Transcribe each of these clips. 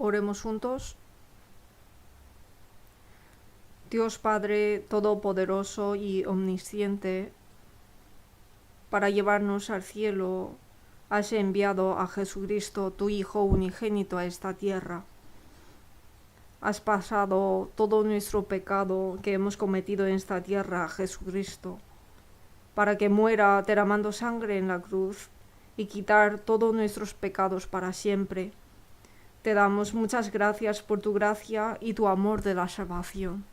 Oremos juntos. Dios Padre Todopoderoso y Omnisciente, para llevarnos al cielo, has enviado a Jesucristo, tu Hijo unigénito, a esta tierra. Has pasado todo nuestro pecado que hemos cometido en esta tierra a Jesucristo, para que muera derramando sangre en la cruz y quitar todos nuestros pecados para siempre. Te damos muchas gracias por tu gracia y tu amor de la salvación.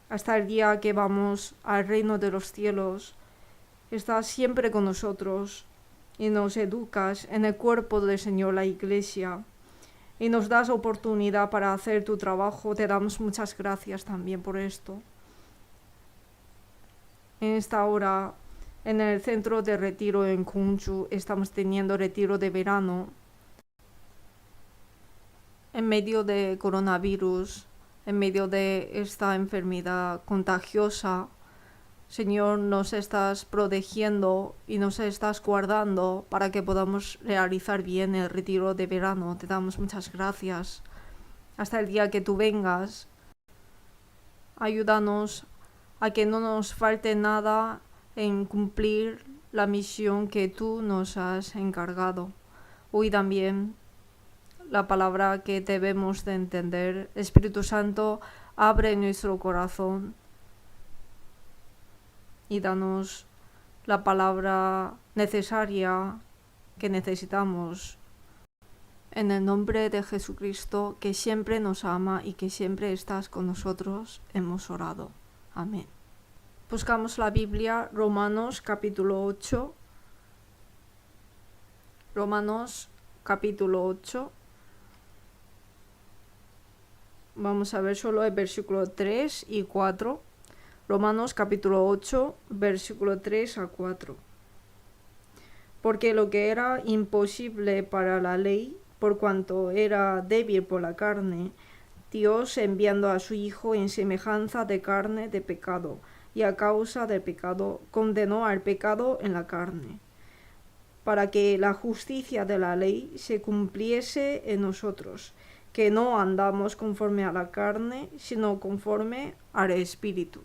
Hasta el día que vamos al reino de los cielos, estás siempre con nosotros y nos educas en el cuerpo del Señor, la Iglesia, y nos das oportunidad para hacer tu trabajo. Te damos muchas gracias también por esto. En esta hora, en el centro de retiro en Kunju, estamos teniendo retiro de verano. En medio de coronavirus, en medio de esta enfermedad contagiosa, Señor, nos estás protegiendo y nos estás guardando para que podamos realizar bien el retiro de verano. Te damos muchas gracias. Hasta el día que tú vengas, ayúdanos a que no nos falte nada en cumplir la misión que tú nos has encargado. Hoy también la palabra que debemos de entender. Espíritu Santo, abre nuestro corazón y danos la palabra necesaria que necesitamos. En el nombre de Jesucristo, que siempre nos ama y que siempre estás con nosotros, hemos orado. Amén. Buscamos la Biblia, Romanos capítulo 8. Romanos capítulo 8. Vamos a ver solo el versículo 3 y 4. Romanos capítulo 8, versículo 3 a 4. Porque lo que era imposible para la ley, por cuanto era débil por la carne, Dios, enviando a su Hijo en semejanza de carne de pecado, y a causa del pecado, condenó al pecado en la carne, para que la justicia de la ley se cumpliese en nosotros, que no andamos conforme a la carne, sino conforme al Espíritu.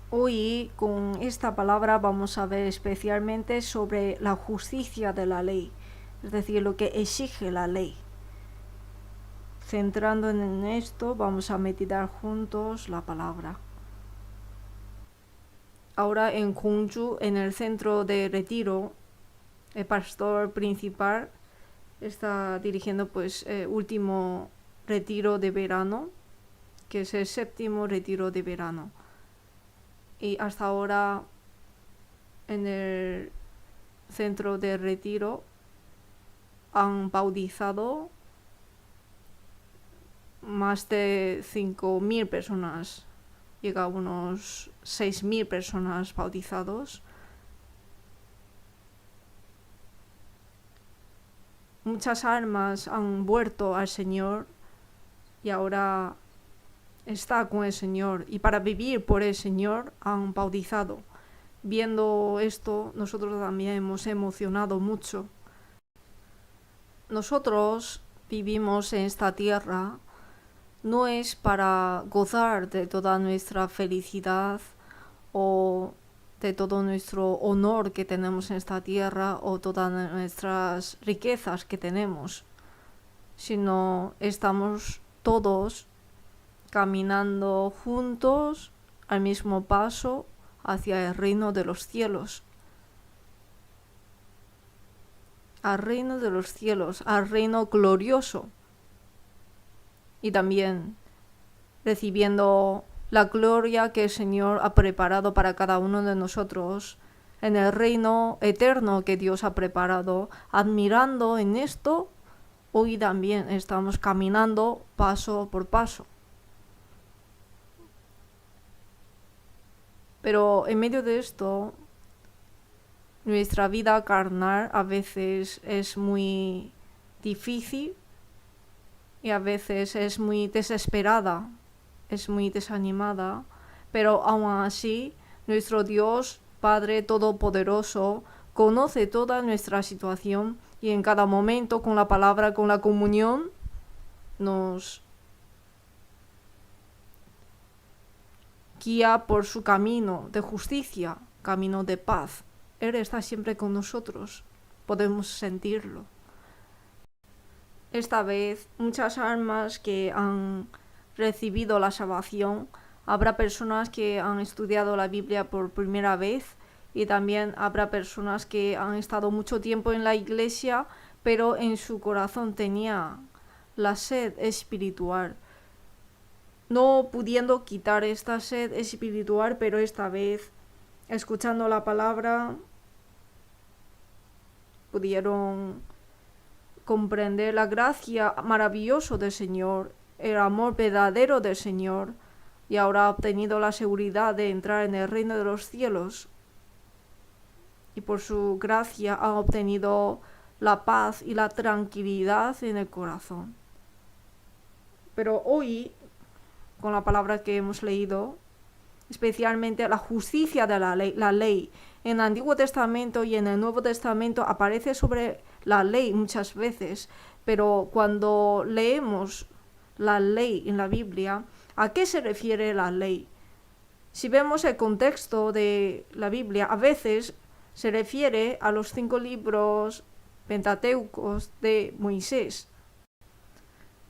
Hoy con esta palabra vamos a ver especialmente sobre la justicia de la ley, es decir, lo que exige la ley. Centrando en esto, vamos a meditar juntos la palabra. Ahora en Kunju, en el centro de retiro, el pastor principal está dirigiendo último retiro de verano, que es el 7º retiro de verano. Y hasta ahora en el centro de retiro han bautizado más de 5.000 personas. Llega a unos 6.000 personas bautizados. Muchas almas han vuelto al Señor y ahora está con el Señor, y para vivir por el Señor han bautizado. Viendo esto, nosotros también hemos emocionado mucho. Nosotros vivimos en esta tierra no es para gozar de toda nuestra felicidad o de todo nuestro honor que tenemos en esta tierra o todas nuestras riquezas que tenemos, sino estamos todos caminando juntos al mismo paso hacia el reino de los cielos. Al reino de los cielos, al reino glorioso. Y también recibiendo la gloria que el Señor ha preparado para cada uno de nosotros en el reino eterno que Dios ha preparado. Admirando en esto, hoy también estamos caminando paso por paso. Pero en medio de esto, nuestra vida carnal a veces es muy difícil y a veces es muy desesperada, es muy desanimada, Pero aún así, nuestro Dios, Padre Todopoderoso, conoce toda nuestra situación y en cada momento con la palabra, con la comunión, nos guía por su camino de justicia, camino de paz. Él está siempre con nosotros, podemos sentirlo. Esta vez, muchas almas que han recibido la salvación, habrá personas que han estudiado la Biblia por primera vez y también habrá personas que han estado mucho tiempo en la iglesia, pero en su corazón tenía la sed espiritual, no pudiendo quitar esta sed espiritual, pero esta vez, escuchando la palabra, pudieron comprender la gracia maravillosa del Señor, el amor verdadero del Señor, y ahora ha obtenido la seguridad de entrar en el reino de los cielos. Y por su gracia ha obtenido la paz y la tranquilidad en el corazón. Pero hoy, con la palabra que hemos leído, especialmente la justicia de la ley. En el Antiguo Testamento y en el Nuevo Testamento aparece sobre la ley muchas veces, pero cuando leemos la ley en la Biblia, ¿a qué se refiere la ley? Si vemos el contexto de la Biblia, a veces se refiere a los 5 libros pentateucos de Moisés.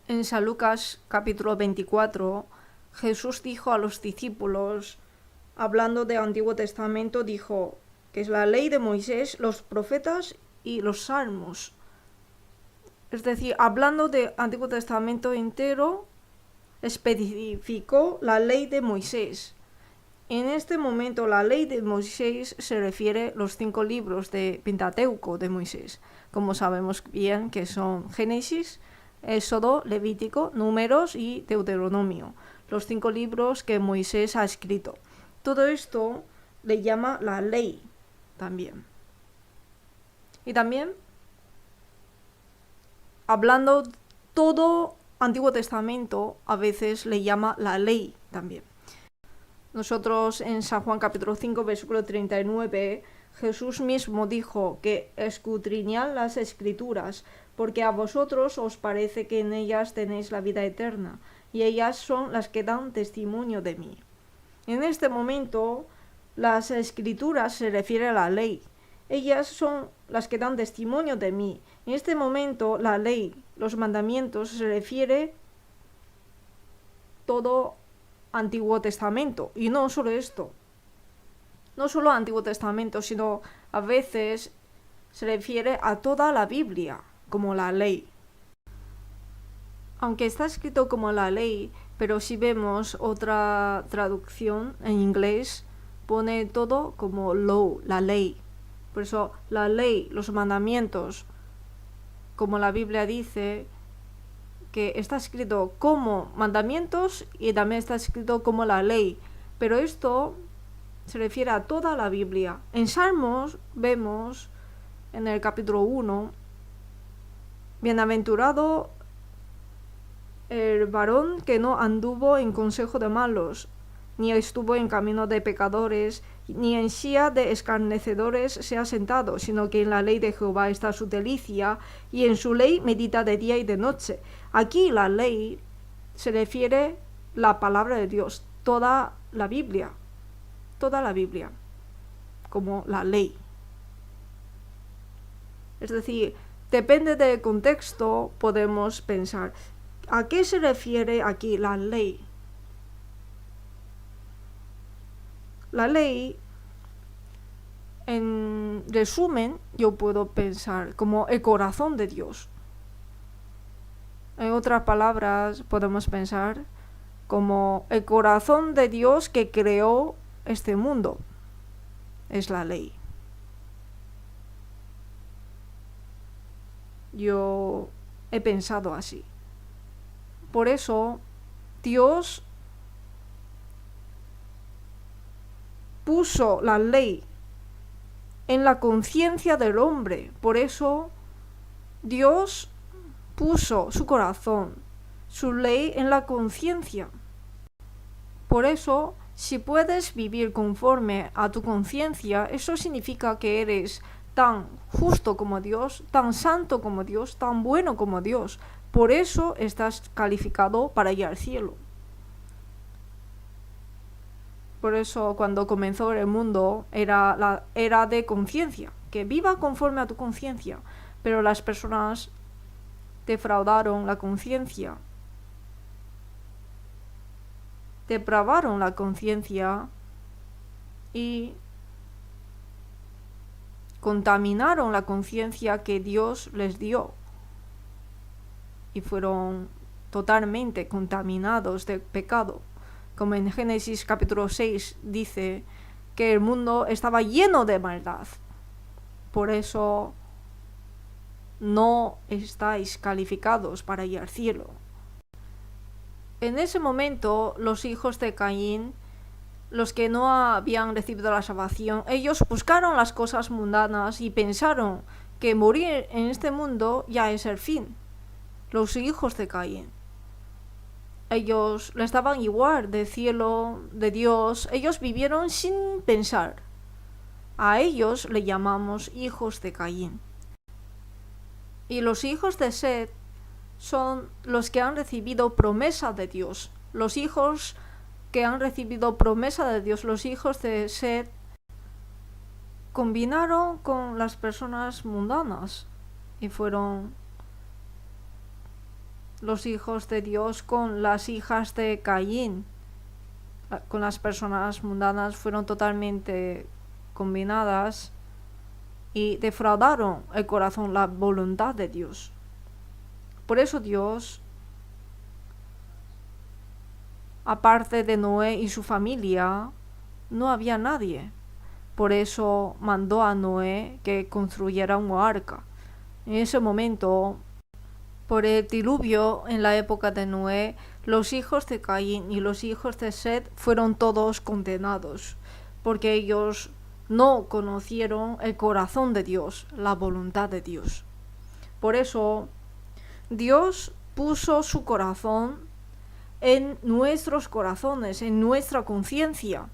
En San Lucas capítulo 24, Jesús dijo a los discípulos, hablando del Antiguo Testamento, dijo que es la ley de Moisés, los profetas y los salmos. Es decir, hablando del Antiguo Testamento entero, especificó la ley de Moisés. En este momento, la ley de Moisés se refiere a los 5 libros de Pentateuco de Moisés, como sabemos bien que son Génesis, Éxodo, Levítico, Números y Deuteronomio, los 5 libros que Moisés ha escrito. Todo esto le llama la ley también. Y también, hablando todo Antiguo Testamento, a veces le llama la ley también. Nosotros en San Juan capítulo 5, versículo 39, Jesús mismo dijo que escudriñad las Escrituras, porque a vosotros os parece que en ellas tenéis la vida eterna, y ellas son las que dan testimonio de mí. En este momento, las Escrituras se refiere a la ley. Ellas son las que dan testimonio de mí. En este momento, la ley, los mandamientos, se refiere todo Antiguo Testamento. Y no solo esto. No solo Antiguo Testamento, sino a veces se refiere a toda la Biblia como la ley. Aunque está escrito como la ley, pero si vemos otra traducción en inglés, pone todo como law, la ley. Por eso la ley, los mandamientos, como la Biblia dice, que está escrito como mandamientos y también está escrito como la ley. Pero esto se refiere a toda la Biblia. En Salmos vemos en el capítulo 1, bienaventurado el varón que no anduvo en consejo de malos, ni estuvo en camino de pecadores, ni en silla de escarnecedores se ha sentado, sino que en la ley de Jehová está su delicia, y en su ley medita de día y de noche. Aquí la ley se refiere a la palabra de Dios, toda la Biblia, como la ley. Es decir, depende del contexto, podemos pensar, ¿a qué se refiere aquí la ley? La ley, en resumen, yo puedo pensar como el corazón de Dios. En otras palabras, podemos pensar como el corazón de Dios que creó este mundo. Es la ley. Yo he pensado así. Por eso, Dios puso la ley en la conciencia del hombre. Por eso, Dios puso su corazón, su ley en la conciencia. Por eso, Si puedes vivir conforme a tu conciencia, eso significa que eres tan justo como Dios, tan santo como Dios, tan bueno como Dios. Por eso estás calificado para ir al cielo. Por eso cuando comenzó el mundo era la era de conciencia, que viva conforme a tu conciencia. Pero las personas defraudaron la conciencia, depravaron la conciencia y contaminaron la conciencia que Dios les dio. Y fueron totalmente contaminados de pecado. Como en Génesis capítulo 6 dice que el mundo estaba lleno de maldad. Por eso no estáis calificados para ir al cielo. En ese momento, los hijos de Caín, los que no habían recibido la salvación, ellos buscaron las cosas mundanas y pensaron que morir en este mundo ya es el fin. Los hijos de Caín, ellos les daban igual del cielo, de Dios, ellos vivieron sin pensar. A ellos le llamamos hijos de Caín. Y los hijos de Set son los que han recibido promesa de Dios. Los hijos que han recibido promesa de Dios, los hijos de Set, combinaron con las personas mundanas y fueron los hijos de Dios con las hijas de Caín. Con las personas mundanas fueron totalmente combinadas y defraudaron el corazón, la voluntad de Dios. Por eso Dios, aparte de Noé y su familia, no había nadie. Por eso mandó a Noé que construyera un arca. En ese momento, por el diluvio en la época de Noé, los hijos de Caín y los hijos de Set fueron todos condenados, porque ellos no conocieron el corazón de Dios, la voluntad de Dios. Por eso Dios puso su corazón en nuestros corazones, en nuestra conciencia.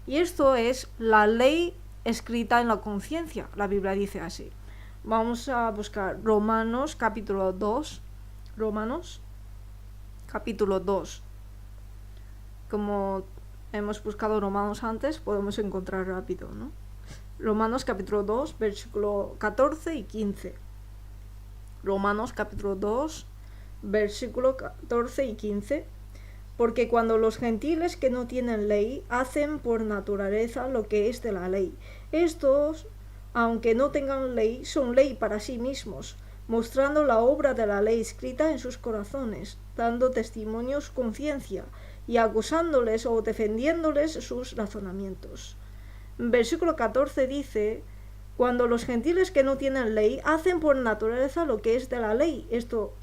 Y esto es la ley escrita en la conciencia. La Biblia dice así. Vamos a buscar Romanos capítulo 2. Romanos capítulo 2. Como hemos buscado Romanos antes, podemos encontrar rápido, ¿no? Romanos capítulo 2, versículo 14 y 15. Romanos capítulo 2, versículo 14 y 15. Porque cuando los gentiles que no tienen ley hacen por naturaleza lo que es de la ley, estos, aunque no tengan ley, son ley para sí mismos, mostrando la obra de la ley escrita en sus corazones, dando testimonio su conciencia y acusándoles o defendiéndoles sus razonamientos. Versículo 14 dice: cuando los gentiles que no tienen ley hacen por naturaleza lo que es de la ley, esto,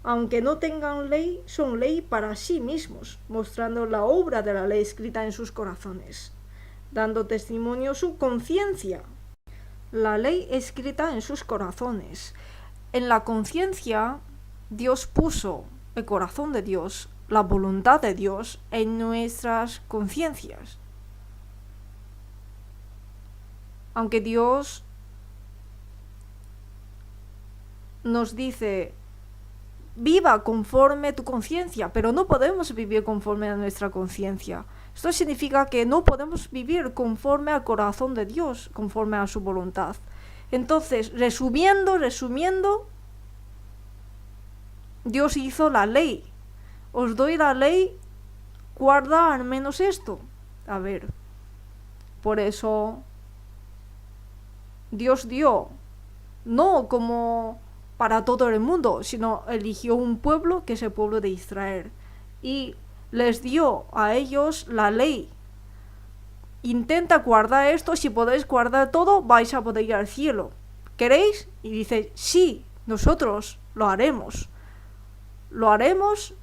aunque no tengan ley, son ley para sí mismos, mostrando la obra de la ley escrita en sus corazones, dando testimonio su conciencia. La ley escrita en sus corazones. En la conciencia, Dios puso el corazón de Dios, la voluntad de Dios en nuestras conciencias. Aunque Dios nos dice: viva conforme tu conciencia, pero no podemos vivir conforme a nuestra conciencia. Esto significa que no podemos vivir conforme al corazón de Dios, conforme a su voluntad. Entonces, resumiendo, Dios hizo la ley. Os doy la ley, guarda al menos esto. A ver, por eso Dios dio, no como para todo el mundo, sino eligió un pueblo, que es el pueblo de Israel, y les dio a ellos la ley. Intenta guardar esto, si podéis guardar todo, vais a poder ir al cielo. ¿Queréis? Y dice: sí, nosotros lo haremos. Lo haremos,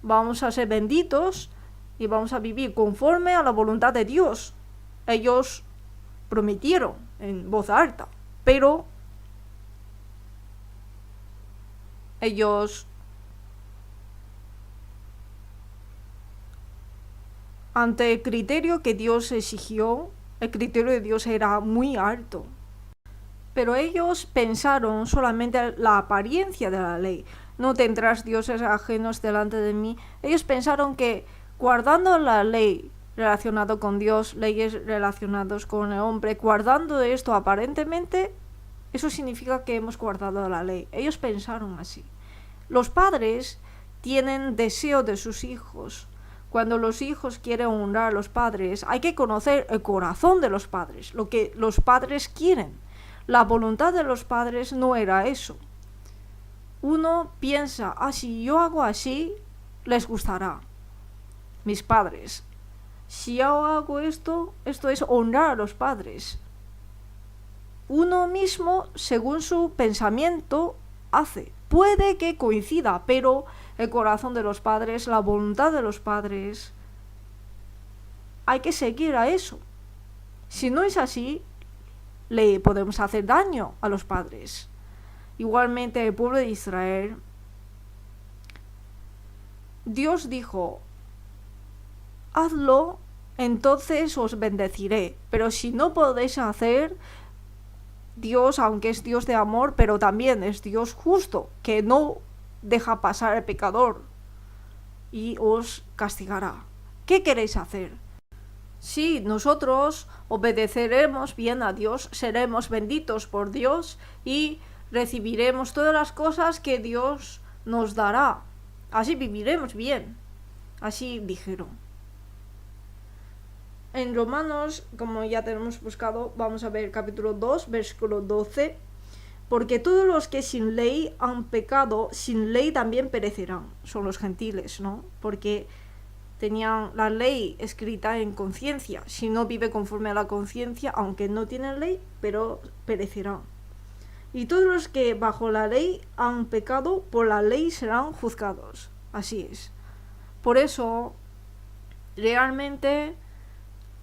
vamos a ser benditos y vamos a vivir conforme a la voluntad de Dios. Ellos prometieron en voz alta, pero ellos ante el criterio que Dios exigió, el criterio de Dios era muy alto. Pero ellos pensaron solamente en la apariencia de la ley. No tendrás dioses ajenos delante de mí. Ellos pensaron que guardando la ley relacionada con Dios, leyes relacionadas con el hombre, guardando esto aparentemente, eso significa que hemos guardado la ley. Ellos pensaron así. Los padres tienen deseo de sus hijos. Cuando los hijos quieren honrar a los padres, hay que conocer el corazón de los padres, lo que los padres quieren. La voluntad de los padres no era eso. Uno piensa, si yo hago así, les gustará. Mis padres. Si yo hago esto es honrar a los padres. Uno mismo, según su pensamiento, hace. Puede que coincida, pero el corazón de los padres, la voluntad de los padres, hay que seguir a eso. Si no es así, le podemos hacer daño a los padres. Igualmente el pueblo de Israel, Dios dijo, hazlo, entonces os bendeciré. Pero si no podéis hacer, Dios, aunque es Dios de amor, pero también es Dios justo, que no deja pasar al pecador y os castigará. ¿Qué queréis hacer? Si nosotros obedeceremos bien a Dios, seremos benditos por Dios y recibiremos todas las cosas que Dios nos dará. Así viviremos bien. Así dijeron. En Romanos, como ya tenemos buscado, vamos a ver capítulo 2, versículo 12. Porque todos los que sin ley han pecado, sin ley también perecerán. Son los gentiles, ¿no? Porque tenían la ley escrita en conciencia. Si no vive conforme a la conciencia, aunque no tienen ley, pero perecerán. Y todos los que bajo la ley han pecado, por la ley serán juzgados. Así es. Por eso, realmente,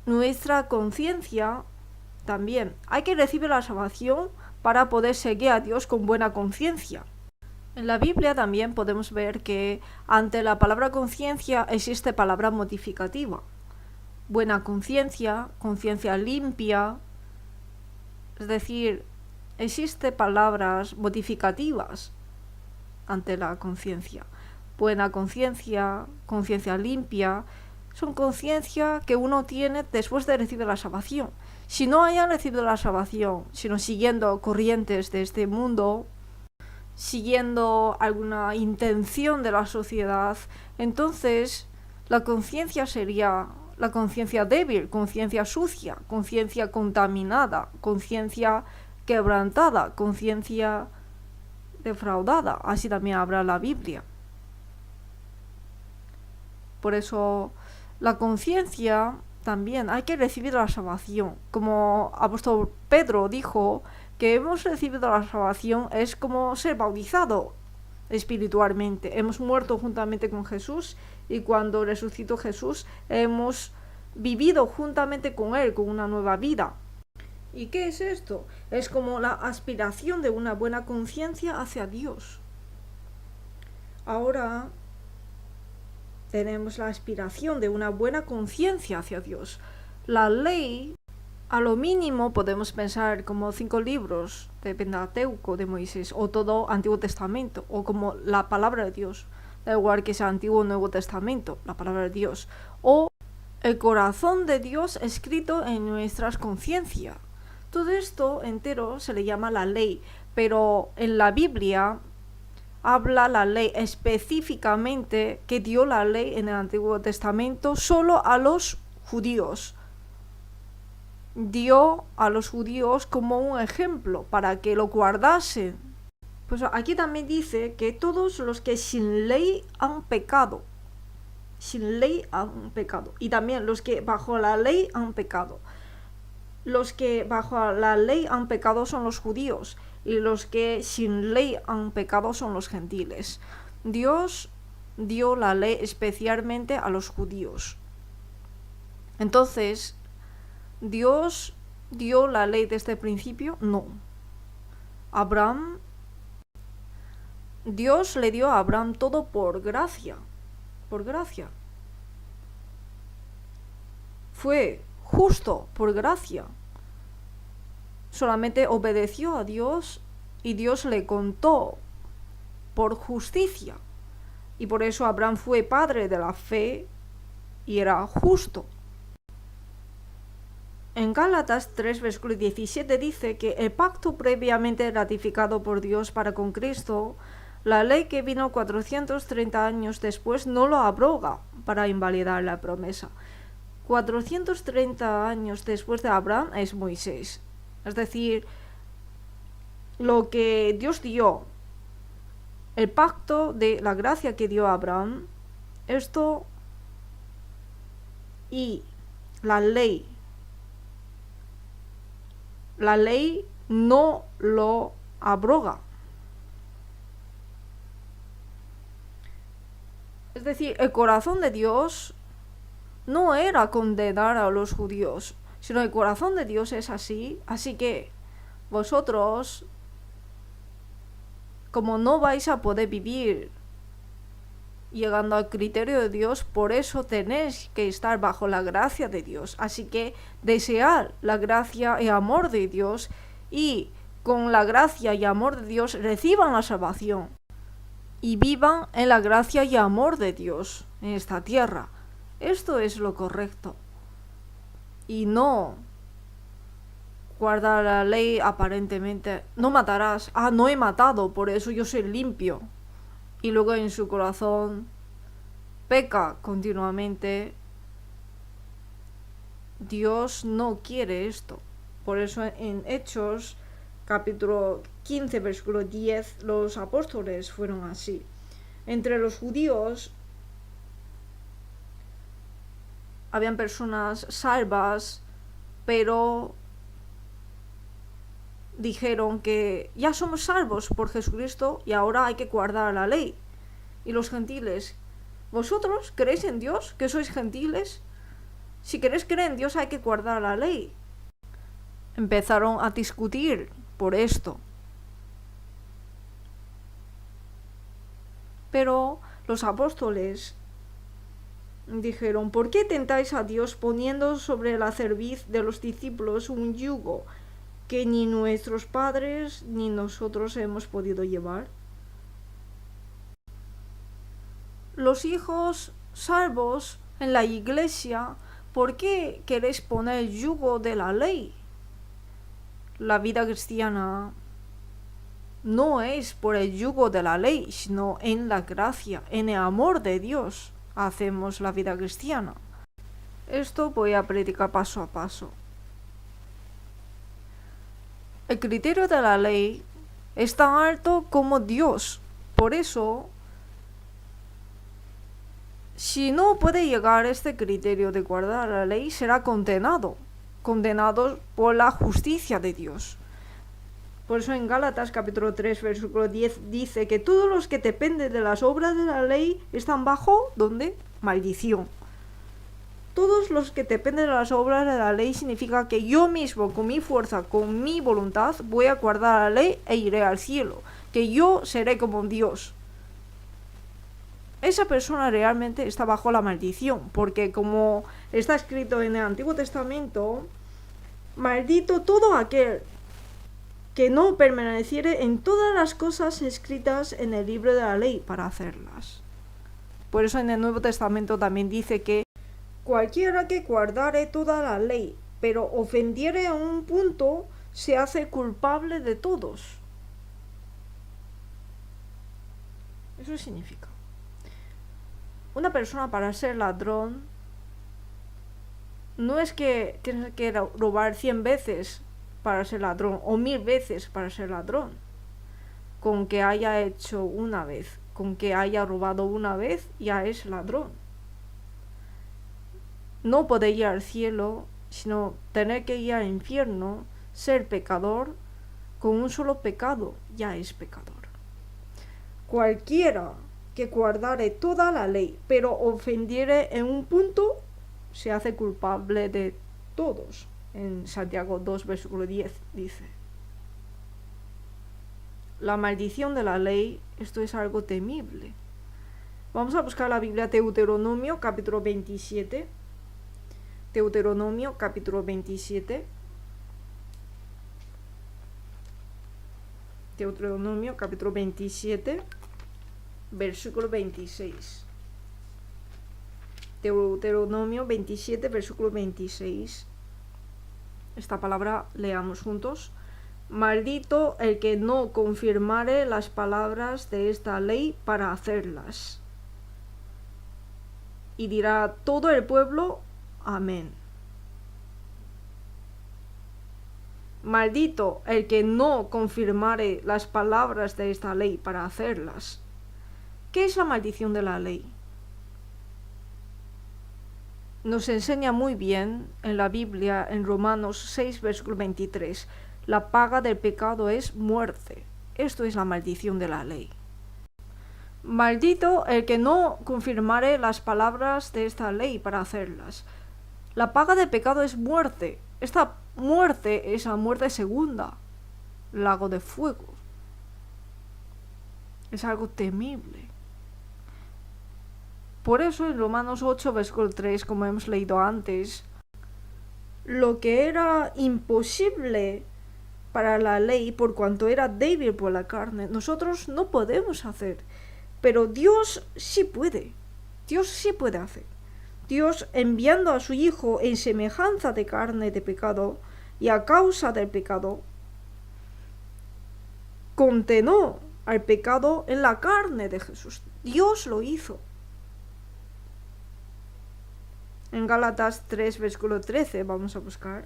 nuestra conciencia también. Hay que recibir la salvación para poder seguir a Dios con buena conciencia. En la Biblia también podemos ver que ante la palabra conciencia existe palabra modificativa. Buena conciencia, conciencia limpia. Es decir, existe palabras modificativas ante la conciencia. Buena conciencia, conciencia limpia, son conciencia que uno tiene después de recibir la salvación. Si no hayan recibido la salvación, sino siguiendo corrientes de este mundo, siguiendo alguna intención de la sociedad, entonces la conciencia sería la conciencia débil, conciencia sucia, conciencia contaminada, conciencia quebrantada, conciencia defraudada. Así también habla la Biblia. Por eso la conciencia también hay que recibir la salvación. Como apóstol Pedro dijo, que hemos recibido la salvación es como ser bautizado espiritualmente. Hemos muerto juntamente con Jesús y cuando resucitó Jesús hemos vivido juntamente con Él, con una nueva vida. ¿Y qué es esto? Es como la aspiración de una buena conciencia hacia Dios. Ahora tenemos la aspiración de una buena conciencia hacia Dios. La ley, a lo mínimo podemos pensar como 5 libros de Pentateuco de Moisés, o todo Antiguo Testamento, o como la palabra de Dios, da igual que sea Antiguo o Nuevo Testamento, la palabra de Dios, o el corazón de Dios escrito en nuestras conciencias. Todo esto entero se le llama la ley, pero en la Biblia habla la ley específicamente, que dio la ley en el Antiguo Testamento solo a los judíos. Dio a los judíos como un ejemplo para que lo guardasen. Pues aquí también dice que todos los que sin ley han pecado, sin ley han pecado, y también los que bajo la ley han pecado. Los que bajo la ley han pecado son los judíos, y los que sin ley han pecado son los gentiles. Dios dio la ley especialmente a los judíos. Entonces, ¿Dios dio la ley desde el principio? No. Dios le dio a Abraham todo por gracia. Por gracia. fue justo por gracia. Solamente obedeció a Dios y Dios le contó por justicia. Y por eso Abraham fue padre de la fe y era justo. En Gálatas 3, versículo 17 dice que el pacto previamente ratificado por Dios para con Cristo, la ley que vino 430 años después, no lo abroga para invalidar la promesa. 430 años después de Abraham es Moisés. Es decir, lo que Dios dio, el pacto de la gracia que dio a Abraham, esto y la ley no lo abroga. Es decir, el corazón de Dios no era condenar a los judíos, sino el corazón de Dios es así que vosotros, como no vais a poder vivir llegando al criterio de Dios, por eso tenéis que estar bajo la gracia de Dios. Así que desear la gracia y amor de Dios, y con la gracia y amor de Dios reciban la salvación y vivan en la gracia y amor de Dios en esta tierra. Esto es lo correcto. Y no guardar la ley aparentemente. No matarás. No he matado, por eso yo soy limpio. Y luego en su corazón peca continuamente. Dios no quiere esto. Por eso en Hechos capítulo 15 versículo 10 los apóstoles fueron así. Entre los judíos habían personas salvas, pero dijeron que ya somos salvos por Jesucristo y ahora hay que guardar la ley. Y los gentiles, ¿vosotros creéis en Dios, que sois gentiles? Si queréis creer en Dios hay que guardar la ley. Empezaron a discutir por esto. Pero los apóstoles dijeron: ¿por qué tentáis a Dios poniendo sobre la cerviz de los discípulos un yugo que ni nuestros padres ni nosotros hemos podido llevar? Los hijos salvos en la iglesia, ¿por qué queréis poner el yugo de la ley? La vida cristiana no es por el yugo de la ley, sino en la gracia, en el amor de Dios hacemos la vida cristiana. Esto voy a predicar paso a paso. El criterio de la ley es tan alto como Dios. Por eso, si no puede llegar a este criterio de guardar la ley, será condenado por la justicia de Dios. Por eso en Gálatas capítulo 3 versículo 10 dice que todos los que dependen de las obras de la ley están bajo, ¿dónde? Maldición. Todos los que dependen de las obras de la ley significa que yo mismo, con mi fuerza, con mi voluntad, voy a guardar la ley e iré al cielo, que yo seré como Dios. Esa persona realmente está bajo la maldición, porque como está escrito en el Antiguo Testamento, maldito todo aquel que no permaneciere en todas las cosas escritas en el libro de la ley para hacerlas. Por eso en el Nuevo Testamento también dice que cualquiera que guardare toda la ley, pero ofendiere a un punto, se hace culpable de todos. Eso significa: una persona, para ser ladrón, no es que tienes que robar 100 veces para ser ladrón o 1000 veces para ser ladrón. Con que haya hecho una vez, con que haya robado una vez, ya es ladrón. No poder ir al cielo, sino tener que ir al infierno, ser pecador, con un solo pecado ya es pecador. Cualquiera que guardare toda la ley, pero ofendiere en un punto, se hace culpable de todos. En Santiago 2, versículo 10 dice: la maldición de la ley, esto es algo temible. Vamos a buscar la Biblia, Deuteronomio capítulo 27. Deuteronomio capítulo 27. Deuteronomio capítulo 27, versículo 26. Deuteronomio 27, versículo 26. Esta palabra leamos juntos. Maldito el que no confirmare las palabras de esta ley para hacerlas. Y dirá todo el pueblo, amén. Maldito el que no confirmare las palabras de esta ley para hacerlas. ¿Qué es la maldición de la ley? Nos enseña muy bien en la Biblia, en Romanos 6, versículo 23. La paga del pecado es muerte. Esto es la maldición de la ley. Maldito el que no confirmare las palabras de esta ley para hacerlas. La paga del pecado es muerte. Esta muerte es la muerte segunda, lago de fuego. Es algo temible. Por eso en Romanos 8, versículo 3, como hemos leído antes, lo que era imposible para la ley por cuanto era débil por la carne, nosotros no podemos hacer. Pero Dios sí puede. Dios sí puede hacer. Dios, enviando a su Hijo en semejanza de carne de pecado y a causa del pecado, condenó al pecado en la carne de Jesús. Dios lo hizo. En Gálatas 3, versículo 13, vamos a buscar.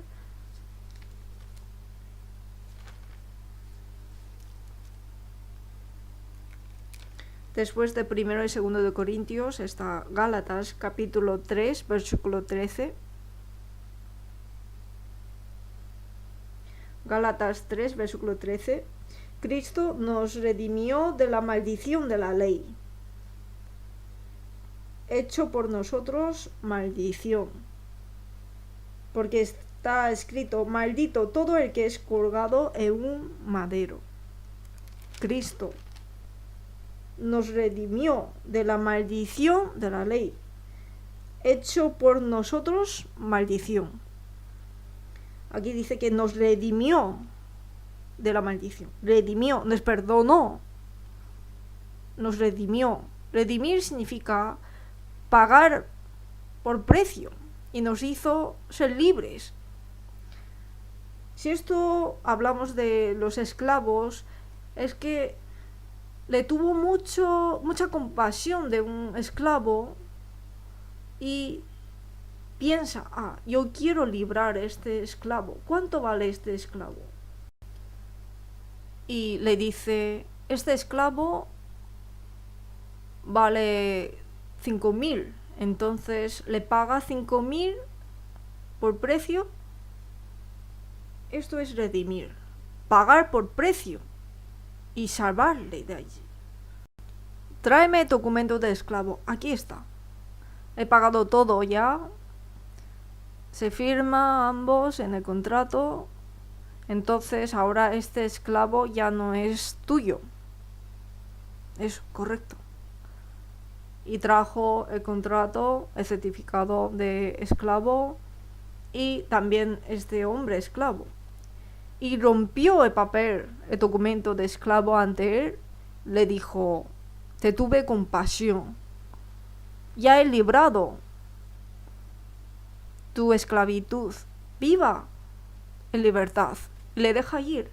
Después de 1 y 2 de Corintios está Gálatas capítulo 3, versículo 13. Gálatas 3, versículo 13. Cristo nos redimió de la maldición de la ley, hecho por nosotros maldición. Porque está escrito, maldito todo el que es colgado en un madero. Cristo nos redimió de la maldición de la ley, hecho por nosotros maldición. Aquí dice que nos redimió de la maldición. Redimió, nos perdonó, nos redimió. Redimir significa pagar por precio y nos hizo ser libres. Si esto hablamos de los esclavos, es que le tuvo mucha compasión de un esclavo y piensa, yo quiero librar a este esclavo. ¿Cuánto vale este esclavo? Y le dice, este esclavo vale 5.000. Entonces le paga 5.000 por precio. Esto es redimir, pagar por precio y salvarle de allí. Tráeme documento de esclavo. Aquí está. He pagado todo ya. Se firma ambos en el contrato. Entonces ahora este esclavo ya no es tuyo. Es correcto. Y trajo el contrato, el certificado de esclavo y también este hombre esclavo. Y rompió el papel, el documento de esclavo ante él. Le dijo, te tuve compasión. Ya he librado tu esclavitud. Viva en libertad. Le deja ir.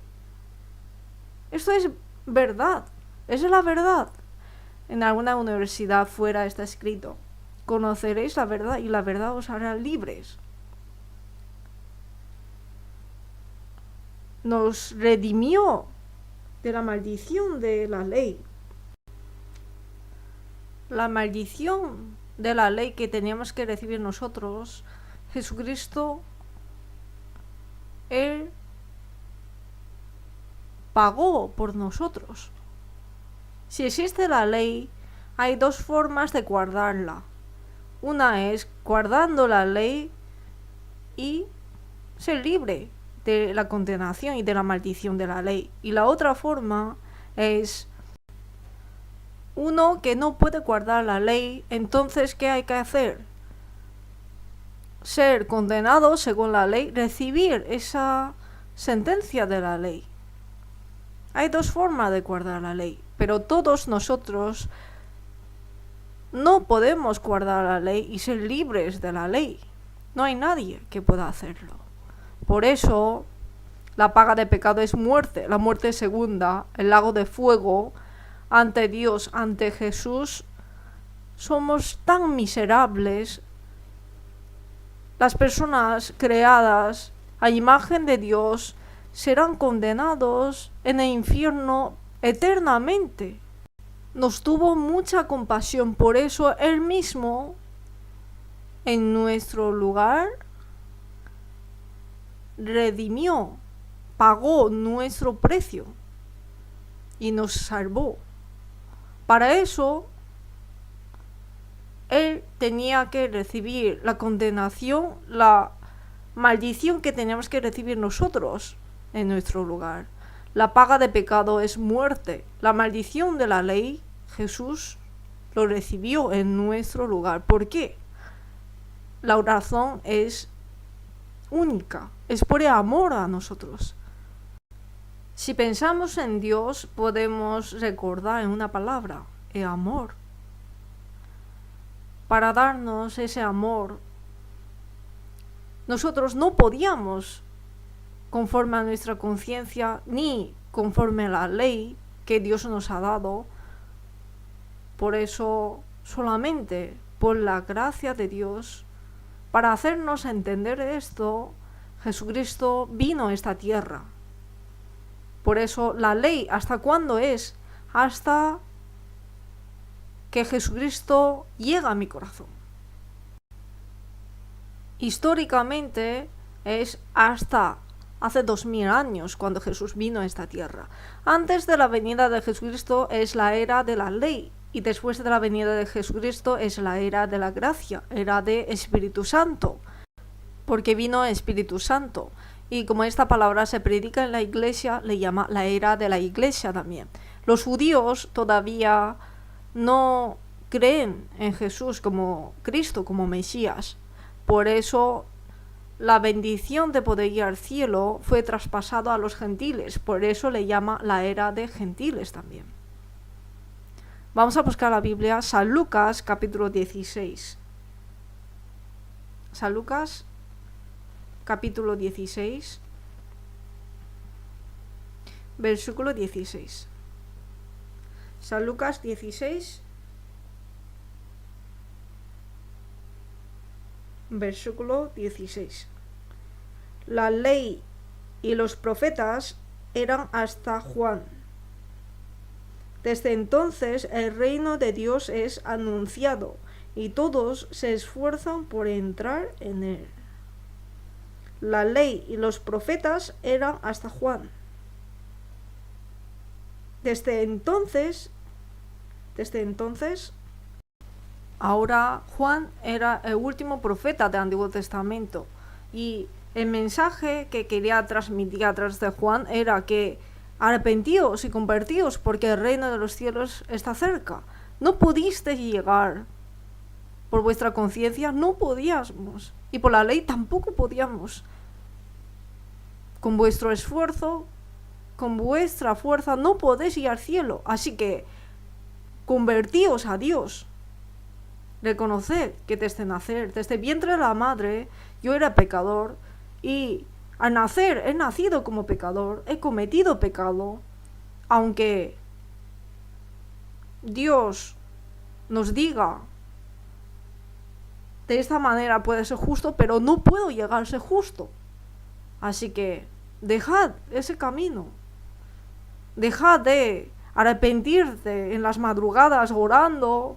Esto es verdad. Esa es la verdad. En alguna universidad fuera está escrito, conoceréis la verdad y la verdad os hará libres. Nos redimió de la maldición de la ley. La maldición de la ley que teníamos que recibir nosotros, Jesucristo, Él pagó por nosotros. Si existe la ley, hay dos formas de guardarla. Una es guardando la ley y ser libre de la condenación y de la maldición de la ley. Y la otra forma es uno que no puede guardar la ley. Entonces, ¿qué hay que hacer? ser condenados según la ley, recibir esa sentencia de la ley. Hay dos formas de guardar la ley, pero todos nosotros no podemos guardar la ley y ser libres de la ley. No hay nadie que pueda hacerlo. Por eso, la paga de pecado es muerte, la muerte segunda, el lago de fuego, ante Dios, ante Jesús. Somos tan miserables. Las personas creadas a imagen de Dios serán condenados en el infierno eternamente. Nos tuvo mucha compasión, por eso Él mismo, en nuestro lugar, redimió, pagó nuestro precio y nos salvó. Para eso, Él tenía que recibir la condenación, la maldición que teníamos que recibir nosotros en nuestro lugar. La paga de pecado es muerte. La maldición de la ley, Jesús lo recibió en nuestro lugar. ¿Por qué? La razón es única. Es por el amor a nosotros. Si pensamos en Dios, podemos recordar en una palabra, el amor. Para darnos ese amor, nosotros no podíamos, conforme a nuestra conciencia, ni conforme a la ley que Dios nos ha dado. Por eso, solamente por la gracia de Dios, para hacernos entender esto, Jesucristo vino a esta tierra. Por eso, la ley, ¿hasta cuándo es? Hasta que Jesucristo llega a mi corazón. Históricamente es hasta hace 2000 años cuando Jesús vino a esta tierra. Antes de la venida de Jesucristo es la era de la ley y después de la venida de Jesucristo es la era de la gracia, era de Espíritu Santo, porque vino Espíritu Santo. Y como esta palabra se predica en la iglesia, le llama la era de la iglesia también. Los judíos todavía no creen en Jesús como Cristo, como Mesías. Por eso la bendición de poder ir al cielo fue traspasado a los gentiles. Por eso le llama la era de gentiles también. Vamos a buscar la Biblia, San Lucas capítulo 16. San Lucas capítulo 16, versículo 16. San Lucas 16, versículo 16. La ley y los profetas eran hasta Juan. Desde entonces el reino de Dios es anunciado y todos se esfuerzan por entrar en él. La ley y los profetas eran hasta Juan. Desde entonces, ahora Juan era el último profeta del Antiguo Testamento y el mensaje que quería transmitir a través de Juan era que arrepentíos y convertíos porque el reino de los cielos está cerca. No pudisteis llegar por vuestra conciencia, no podíamos, y por la ley tampoco podíamos. Con vuestro esfuerzo, con vuestra fuerza no podéis ir al cielo, así que convertíos a Dios. Reconoced que desde nacer, desde el vientre de la madre, yo era pecador y al nacer he nacido como pecador, he cometido pecado, aunque Dios nos diga de esta manera puede ser justo, pero no puedo llegar a ser justo. Así que dejad ese camino, dejad de arrepentirte en las madrugadas orando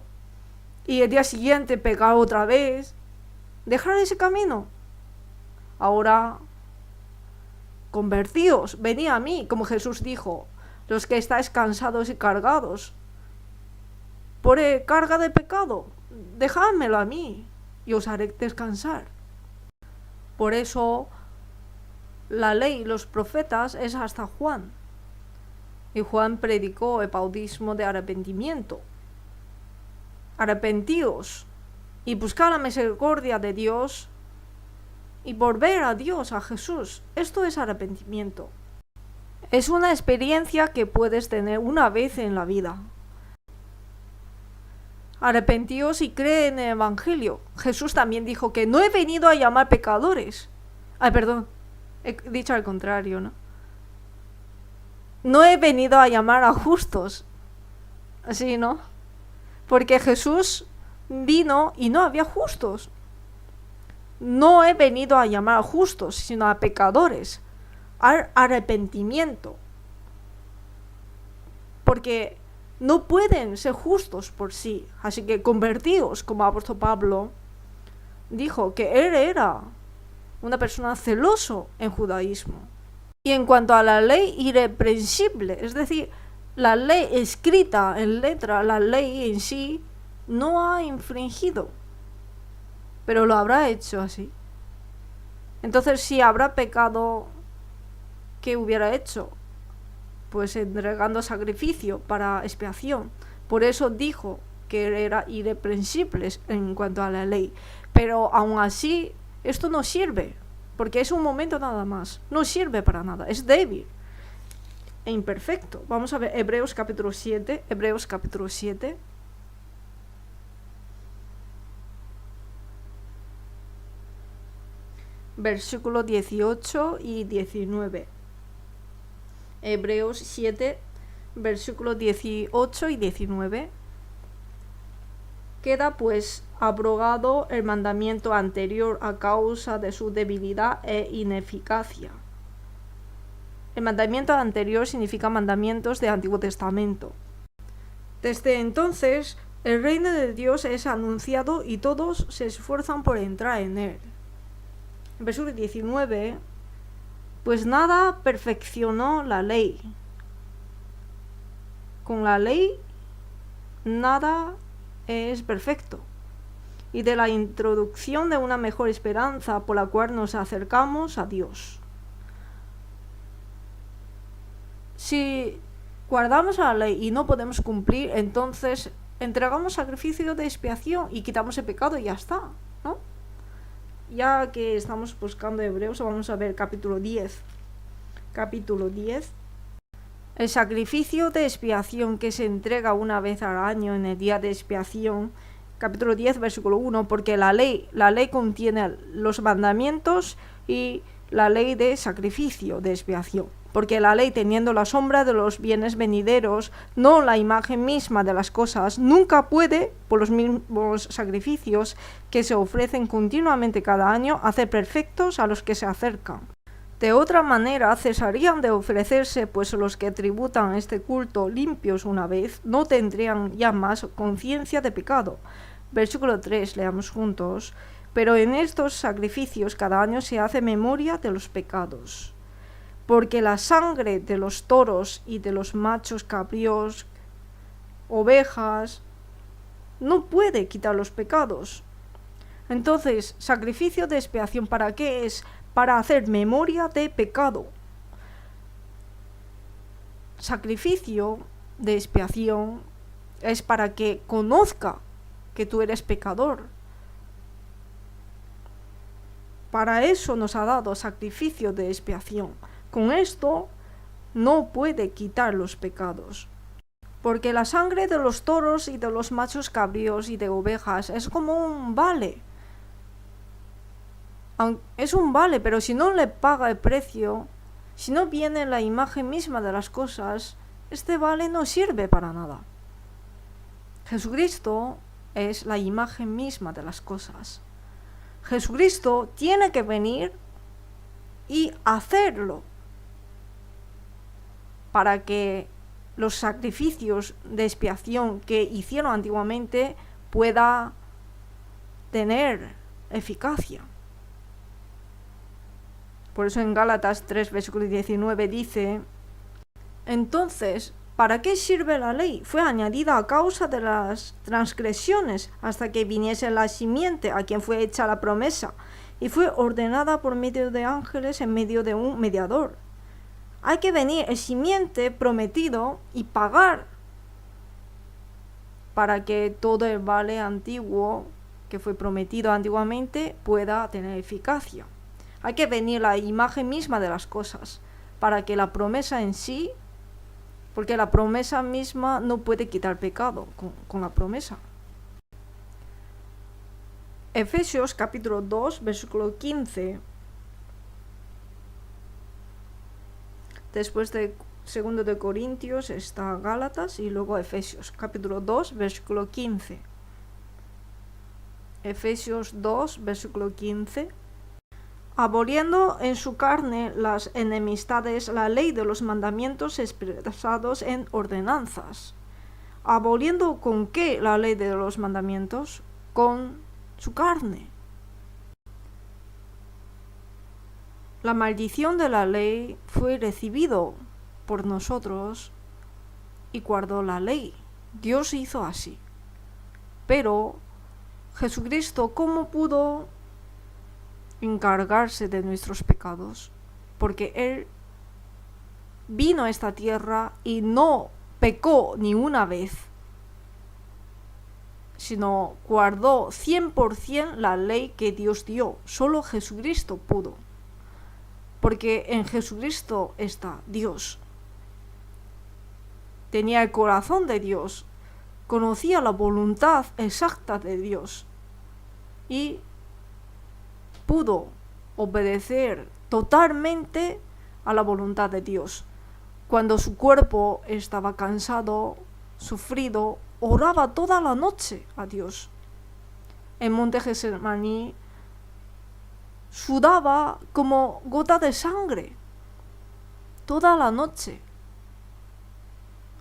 y el día siguiente pecar otra vez. Dejad ese camino. Ahora convertíos, venid a mí, como Jesús dijo, los que estáis cansados y cargados por carga de pecado, dejádmelo a mí y os haré descansar. Por eso la ley y los profetas es hasta Juan. Y Juan predicó el bautismo de arrepentimiento. Arrepentíos y buscad la misericordia de Dios y volver a Dios, a Jesús. Esto es arrepentimiento. Es una experiencia que puedes tener una vez en la vida. Arrepentíos y cree en el Evangelio. Jesús también dijo que no he venido a llamar pecadores. Perdón, he dicho al contrario, ¿no? No he venido a llamar a justos. Así, ¿no? Porque Jesús vino y no había justos. No he venido a llamar a justos, sino a pecadores. Al arrepentimiento. Porque no pueden ser justos por sí. Así que convertidos, como apóstol Pablo dijo, que él era una persona celoso en judaísmo. Y en cuanto a la ley irreprensible, es decir, la ley escrita en letra, la ley en sí, no ha infringido, pero lo habrá hecho así. Entonces, si habrá pecado, ¿qué hubiera hecho? Pues entregando sacrificio para expiación. Por eso dijo que era irreprensible en cuanto a la ley. Pero aún así, esto no sirve, porque es un momento nada más. No sirve para nada, es débil e imperfecto. Vamos a ver Hebreos capítulo 7. Hebreos capítulo 7. Versículos 18 y 19. Hebreos 7, versículos 18 y 19. Queda pues abrogado el mandamiento anterior a causa de su debilidad e ineficacia. El mandamiento anterior significa mandamientos del Antiguo Testamento. Desde entonces, el reino de Dios es anunciado y todos se esfuerzan por entrar en él. En versículo 19, pues nada perfeccionó la ley. Con la ley, nada es perfecto. Y de la introducción de una mejor esperanza por la cual nos acercamos a Dios. Si guardamos la ley y no podemos cumplir, entonces entregamos sacrificio de expiación y quitamos el pecado y ya está, ¿no? Ya que estamos buscando Hebreos, vamos a ver capítulo 10. Capítulo 10. El sacrificio de expiación que se entrega una vez al año en el día de expiación, capítulo 10, versículo 1, porque la ley contiene los mandamientos y la ley de sacrificio de expiación. Porque la ley, teniendo la sombra de los bienes venideros, no la imagen misma de las cosas, nunca puede, por los mismos sacrificios que se ofrecen continuamente cada año, hacer perfectos a los que se acercan. De otra manera, cesarían de ofrecerse, pues los que tributan este culto limpios una vez, no tendrían ya más conciencia de pecado. Versículo 3, leamos juntos. Pero en estos sacrificios cada año se hace memoria de los pecados. Porque la sangre de los toros y de los machos cabríos, ovejas, no puede quitar los pecados. Entonces, sacrificio de expiación, ¿para qué es? Para hacer memoria de pecado. Sacrificio de expiación es para que conozca que tú eres pecador. Para eso nos ha dado sacrificio de expiación. Con esto no puede quitar los pecados. Porque la sangre de los toros y de los machos cabríos y de ovejas es como un vale. Es un vale, pero si no le paga el precio, si no viene la imagen misma de las cosas, este vale no sirve para nada. Jesucristo es la imagen misma de las cosas. Jesucristo tiene que venir y hacerlo para que los sacrificios de expiación que hicieron antiguamente pueda tener eficacia. Por eso en Gálatas 3, versículo 19 dice: entonces, ¿para qué sirve la ley? Fue añadida a causa de las transgresiones hasta que viniese la simiente a quien fue hecha la promesa, y fue ordenada por medio de ángeles en medio de un mediador. Hay que venir el simiente prometido y pagar para que todo el vale antiguo que fue prometido antiguamente pueda tener eficacia. Hay que venir la imagen misma de las cosas para que la promesa en sí, porque la promesa misma no puede quitar pecado con la promesa. Efesios capítulo 2, versículo 15. Después de 2 de Corintios está Gálatas y luego Efesios capítulo 2, versículo 15. Efesios 2, versículo 15. Aboliendo en su carne las enemistades, la ley de los mandamientos expresados en ordenanzas. ¿Aboliendo con qué la ley de los mandamientos? Con su carne. La maldición de la ley fue recibido por nosotros y guardó la ley. Dios hizo así. Pero Jesucristo, ¿cómo pudo encargarse de nuestros pecados? Porque Él vino a esta tierra y no pecó ni una vez, sino guardó 100% la ley que Dios dio. Solo Jesucristo pudo. Porque en Jesucristo está Dios. Tenía el corazón de Dios, conocía la voluntad exacta de Dios y pudo obedecer totalmente a la voluntad de Dios. Cuando su cuerpo estaba cansado, sufrido, oraba toda la noche a Dios. En Monte Getsemaní sudaba como gota de sangre toda la noche.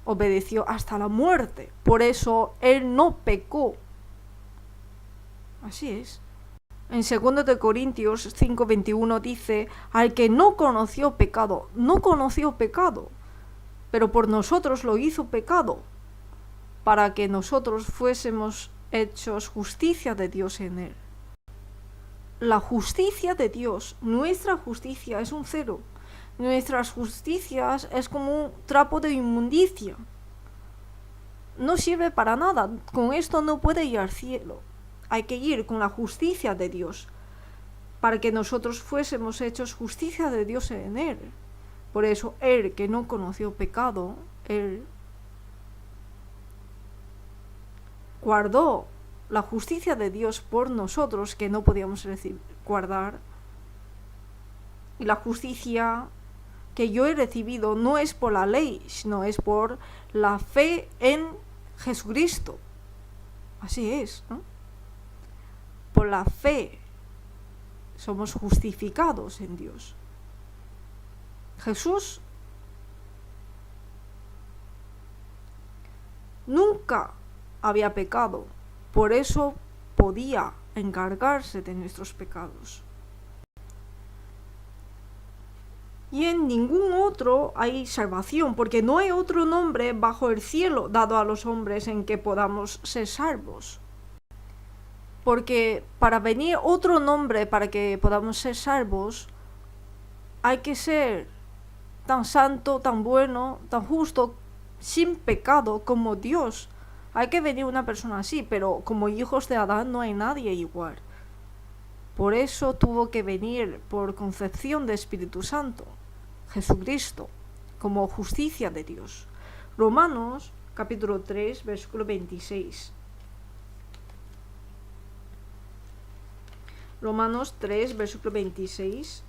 Obedeció hasta la muerte. Por eso Él no pecó. Así es. En 2 de Corintios 5:21 dice: al que no conoció pecado, pero por nosotros lo hizo pecado, para que nosotros fuésemos hechos justicia de Dios en Él. La justicia de Dios, nuestra justicia es un cero. Nuestras justicias es como un trapo de inmundicia. No sirve para nada. Con esto no puede ir al cielo. Hay que ir con la justicia de Dios, para que nosotros fuésemos hechos justicia de Dios en Él. Por eso, Él que no conoció pecado, Él guardó la justicia de Dios por nosotros, que no podíamos guardar. Y la justicia que yo he recibido no es por la ley, sino es por la fe en Jesucristo. Así es, ¿no? Por la fe somos justificados en Dios. Jesús nunca había pecado, por eso podía encargarse de nuestros pecados. Y en ningún otro hay salvación, porque no hay otro nombre bajo el cielo dado a los hombres en que podamos ser salvos. Porque para venir otro nombre para que podamos ser salvos, hay que ser tan santo, tan bueno, tan justo, sin pecado como Dios. Hay que venir una persona así, pero como hijos de Adán no hay nadie igual. Por eso tuvo que venir por concepción de Espíritu Santo, Jesucristo, como justicia de Dios. Romanos capítulo 3, versículo 26. Romanos 3, versículo 26.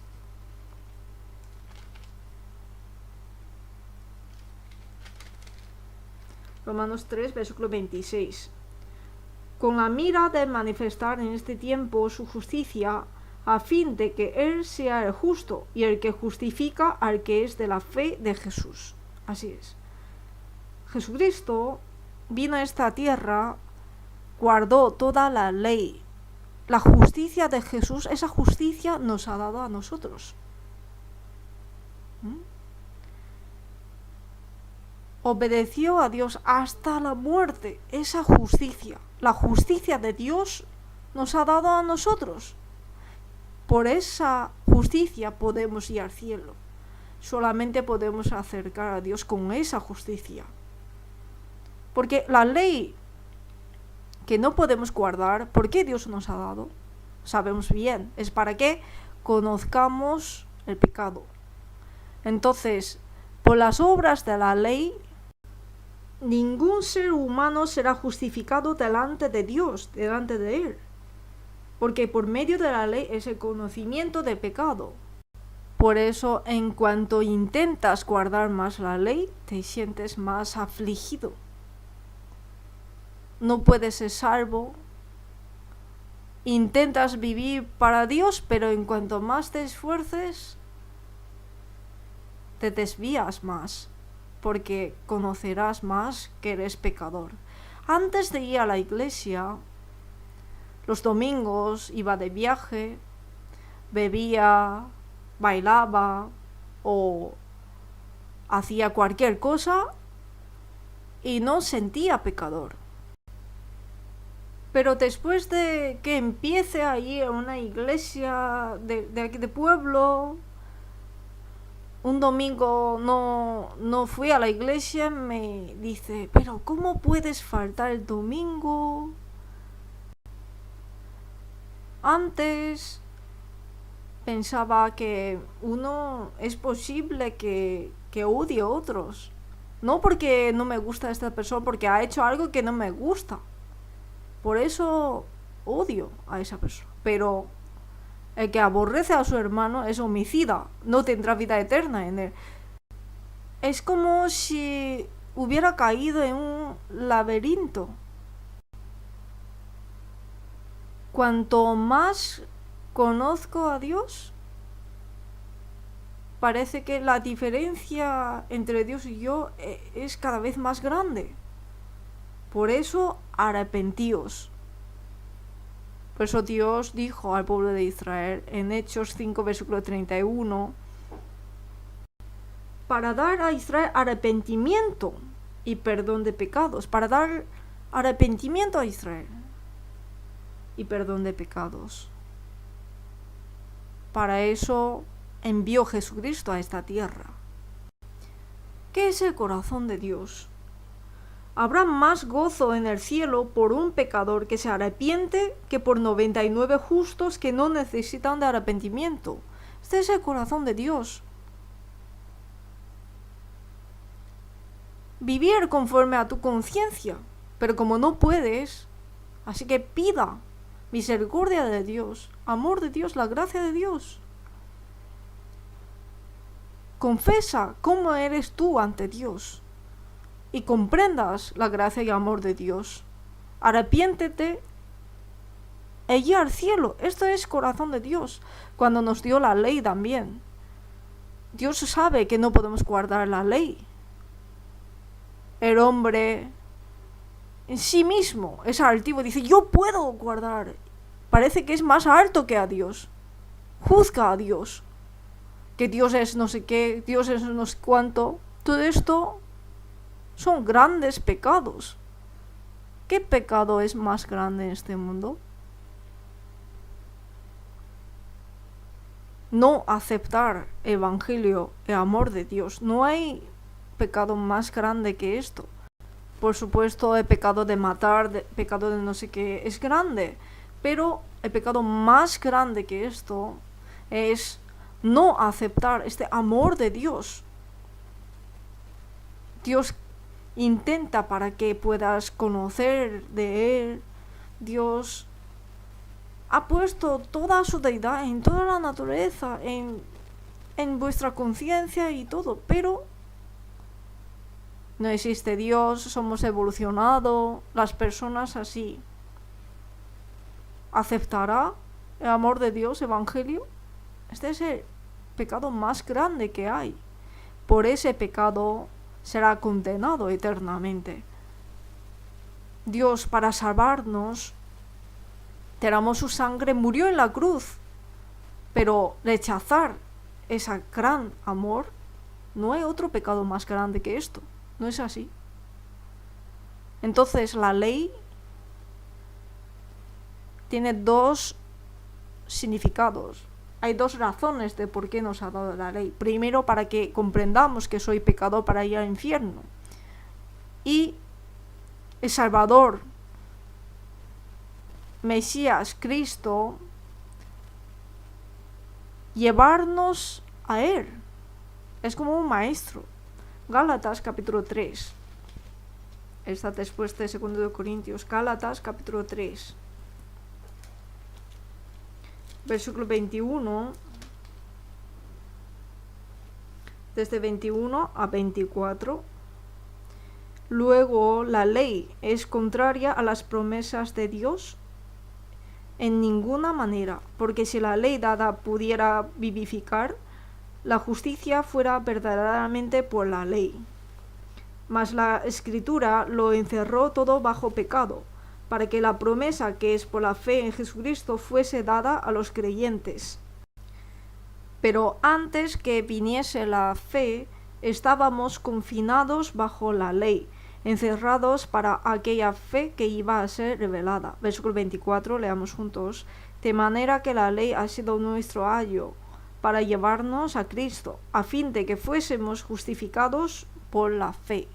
Romanos 3, versículo 26. Con la mira de manifestar en este tiempo su justicia, a fin de que Él sea el justo y el que justifica al que es de la fe de Jesús. Así es. Jesucristo vino a esta tierra, guardó toda la ley. La justicia de Jesús, esa justicia nos ha dado a nosotros. Obedeció a Dios hasta la muerte. Esa justicia, la justicia de Dios nos ha dado a nosotros. Por esa justicia podemos ir al cielo. Solamente podemos acercar a Dios con esa justicia. Porque la ley que no podemos guardar, ¿por qué Dios nos ha dado? Sabemos bien, es para que conozcamos el pecado. Entonces, por las obras de la ley, ningún ser humano será justificado delante de Dios, delante de Él. Porque por medio de la ley es el conocimiento de pecado. Por eso, en cuanto intentas guardar más la ley, te sientes más afligido. No puedes ser salvo. Intentas vivir para Dios, pero en cuanto más te esfuerces, te desvías más, porque conocerás más que eres pecador. Antes de ir a la iglesia, los domingos iba de viaje, bebía, bailaba o hacía cualquier cosa y no sentía pecador. Pero después de que empiece a ir a una iglesia de aquí de pueblo, un domingo no fui a la iglesia, me dice, pero ¿cómo puedes faltar el domingo? Antes pensaba que uno es posible que odie a otros. No porque no me gusta esta persona, porque ha hecho algo que no me gusta. Por eso odio a esa persona. Pero el que aborrece a su hermano es homicida, no tendrá vida eterna en él. Es como si hubiera caído en un laberinto. Cuanto más conozco a Dios, parece que la diferencia entre Dios y yo es cada vez más grande. Por eso, arrepentíos. Por eso Dios dijo al pueblo de Israel en Hechos 5, versículo 31, para dar a Israel arrepentimiento y perdón de pecados, para dar arrepentimiento a Israel y perdón de pecados. Para eso envió Jesucristo a esta tierra. ¿Qué es el corazón de Dios? Habrá más gozo en el cielo por un pecador que se arrepiente que por 99 justos que no necesitan de arrepentimiento. Este es el corazón de Dios. Vivir conforme a tu conciencia, pero como no puedes, así que pida misericordia de Dios, amor de Dios, la gracia de Dios. Confesa cómo eres tú ante Dios y comprendas la gracia y amor de Dios. Arrepiéntete e ir al cielo. Esto es corazón de Dios. Cuando nos dio la ley también, Dios sabe que no podemos guardar la ley. El hombre en sí mismo es altivo, dice, yo puedo guardar. Parece que es más alto que a Dios. Juzga a Dios. Que Dios es no sé qué, Dios es no sé cuánto. Todo esto son grandes pecados. ¿Qué pecado es más grande en este mundo? No aceptar el Evangelio, el amor de Dios. No hay pecado más grande que esto. Por supuesto, el pecado de matar, el pecado de no sé qué, es grande. Pero el pecado más grande que esto es no aceptar este amor de Dios. Dios intenta para que puedas conocer de Él. Dios ha puesto toda su deidad en toda la naturaleza, en vuestra conciencia y todo, pero no existe Dios, somos evolucionados, las personas así. ¿Aceptará el amor de Dios, evangelio? Este es el pecado más grande que hay. Por ese pecado será condenado eternamente. Dios, para salvarnos, derramó su sangre, murió en la cruz. Pero rechazar ese gran amor, no hay otro pecado más grande que esto. No es así. Entonces la ley tiene dos significados. Hay dos razones de por qué nos ha dado la ley. Primero, para que comprendamos que soy pecador para ir al infierno. Y el Salvador, Mesías, Cristo, llevarnos a Él. Es como un maestro. Gálatas capítulo 3. Está después de 2 de Corintios. Gálatas capítulo 3. Versículo 21. Desde 21 a 24. Luego, la ley es contraria a las promesas de Dios en ninguna manera, porque si la ley dada pudiera vivificar, la justicia fuera verdaderamente por la ley. Mas la Escritura lo encerró todo bajo pecado, para que la promesa que es por la fe en Jesucristo fuese dada a los creyentes. Pero antes que viniese la fe, estábamos confinados bajo la ley, encerrados para aquella fe que iba a ser revelada. Versículo 24, leamos juntos. De manera que la ley ha sido nuestro ayo para llevarnos a Cristo, a fin de que fuésemos justificados por la fe.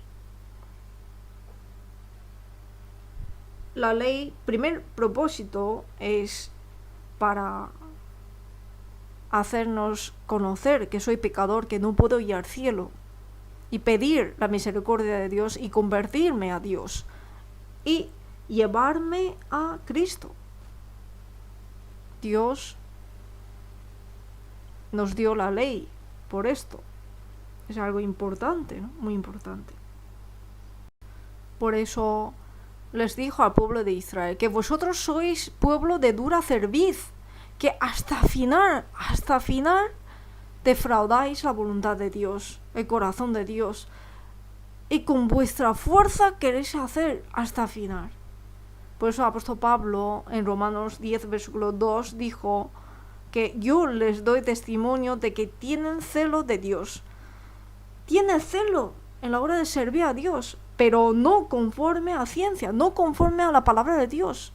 La ley, primer propósito, es para hacernos conocer que soy pecador, que no puedo ir al cielo, y pedir la misericordia de Dios y convertirme a Dios y llevarme a Cristo. Dios nos dio la ley por esto. Es algo importante, ¿no? Muy importante. Por eso les dijo al pueblo de Israel que vosotros sois pueblo de dura cerviz, que hasta final defraudáis la voluntad de Dios, el corazón de Dios, y con vuestra fuerza queréis hacer hasta final. Por eso el apóstol Pablo en Romanos 10 versículo 2 dijo que yo les doy testimonio de que tienen celo de Dios. Tienen celo en la hora de servir a Dios, pero no conforme a ciencia, no conforme a la palabra de Dios.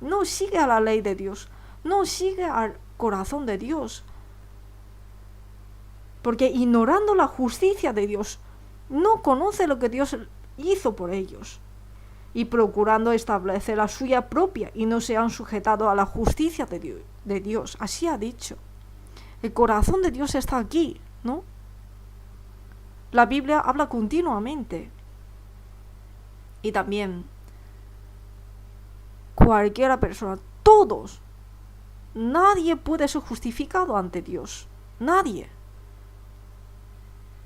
No sigue a la ley de Dios, no sigue al corazón de Dios. Porque ignorando la justicia de Dios, no conoce lo que Dios hizo por ellos. Y procurando establecer la suya propia y no se han sujetado a la justicia de Dios. Así ha dicho. El corazón de Dios está aquí, ¿no? La Biblia habla continuamente. Y también cualquier persona, todos, nadie puede ser justificado ante Dios. Nadie.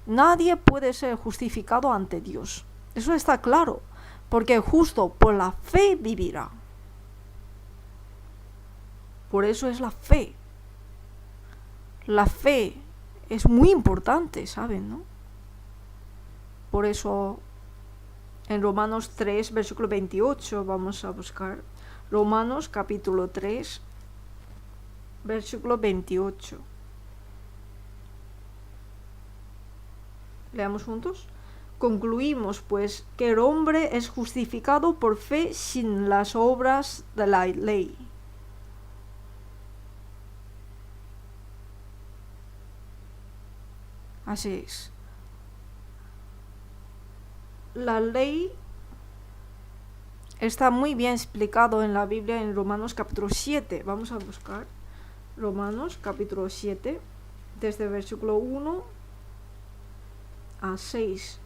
Nadie puede ser justificado ante Dios. Eso está claro, porque el justo por la fe vivirá. Por eso es la fe. La fe es muy importante, ¿saben, no? Por eso en Romanos 3, versículo 28, vamos a buscar Romanos capítulo 3, versículo 28. Leamos juntos. Concluimos, pues, que el hombre es justificado por fe sin las obras de la ley. Así es. La ley está muy bien explicado en la Biblia en Romanos capítulo 7. Vamos a buscar Romanos capítulo 7, desde el versículo 1 a 6.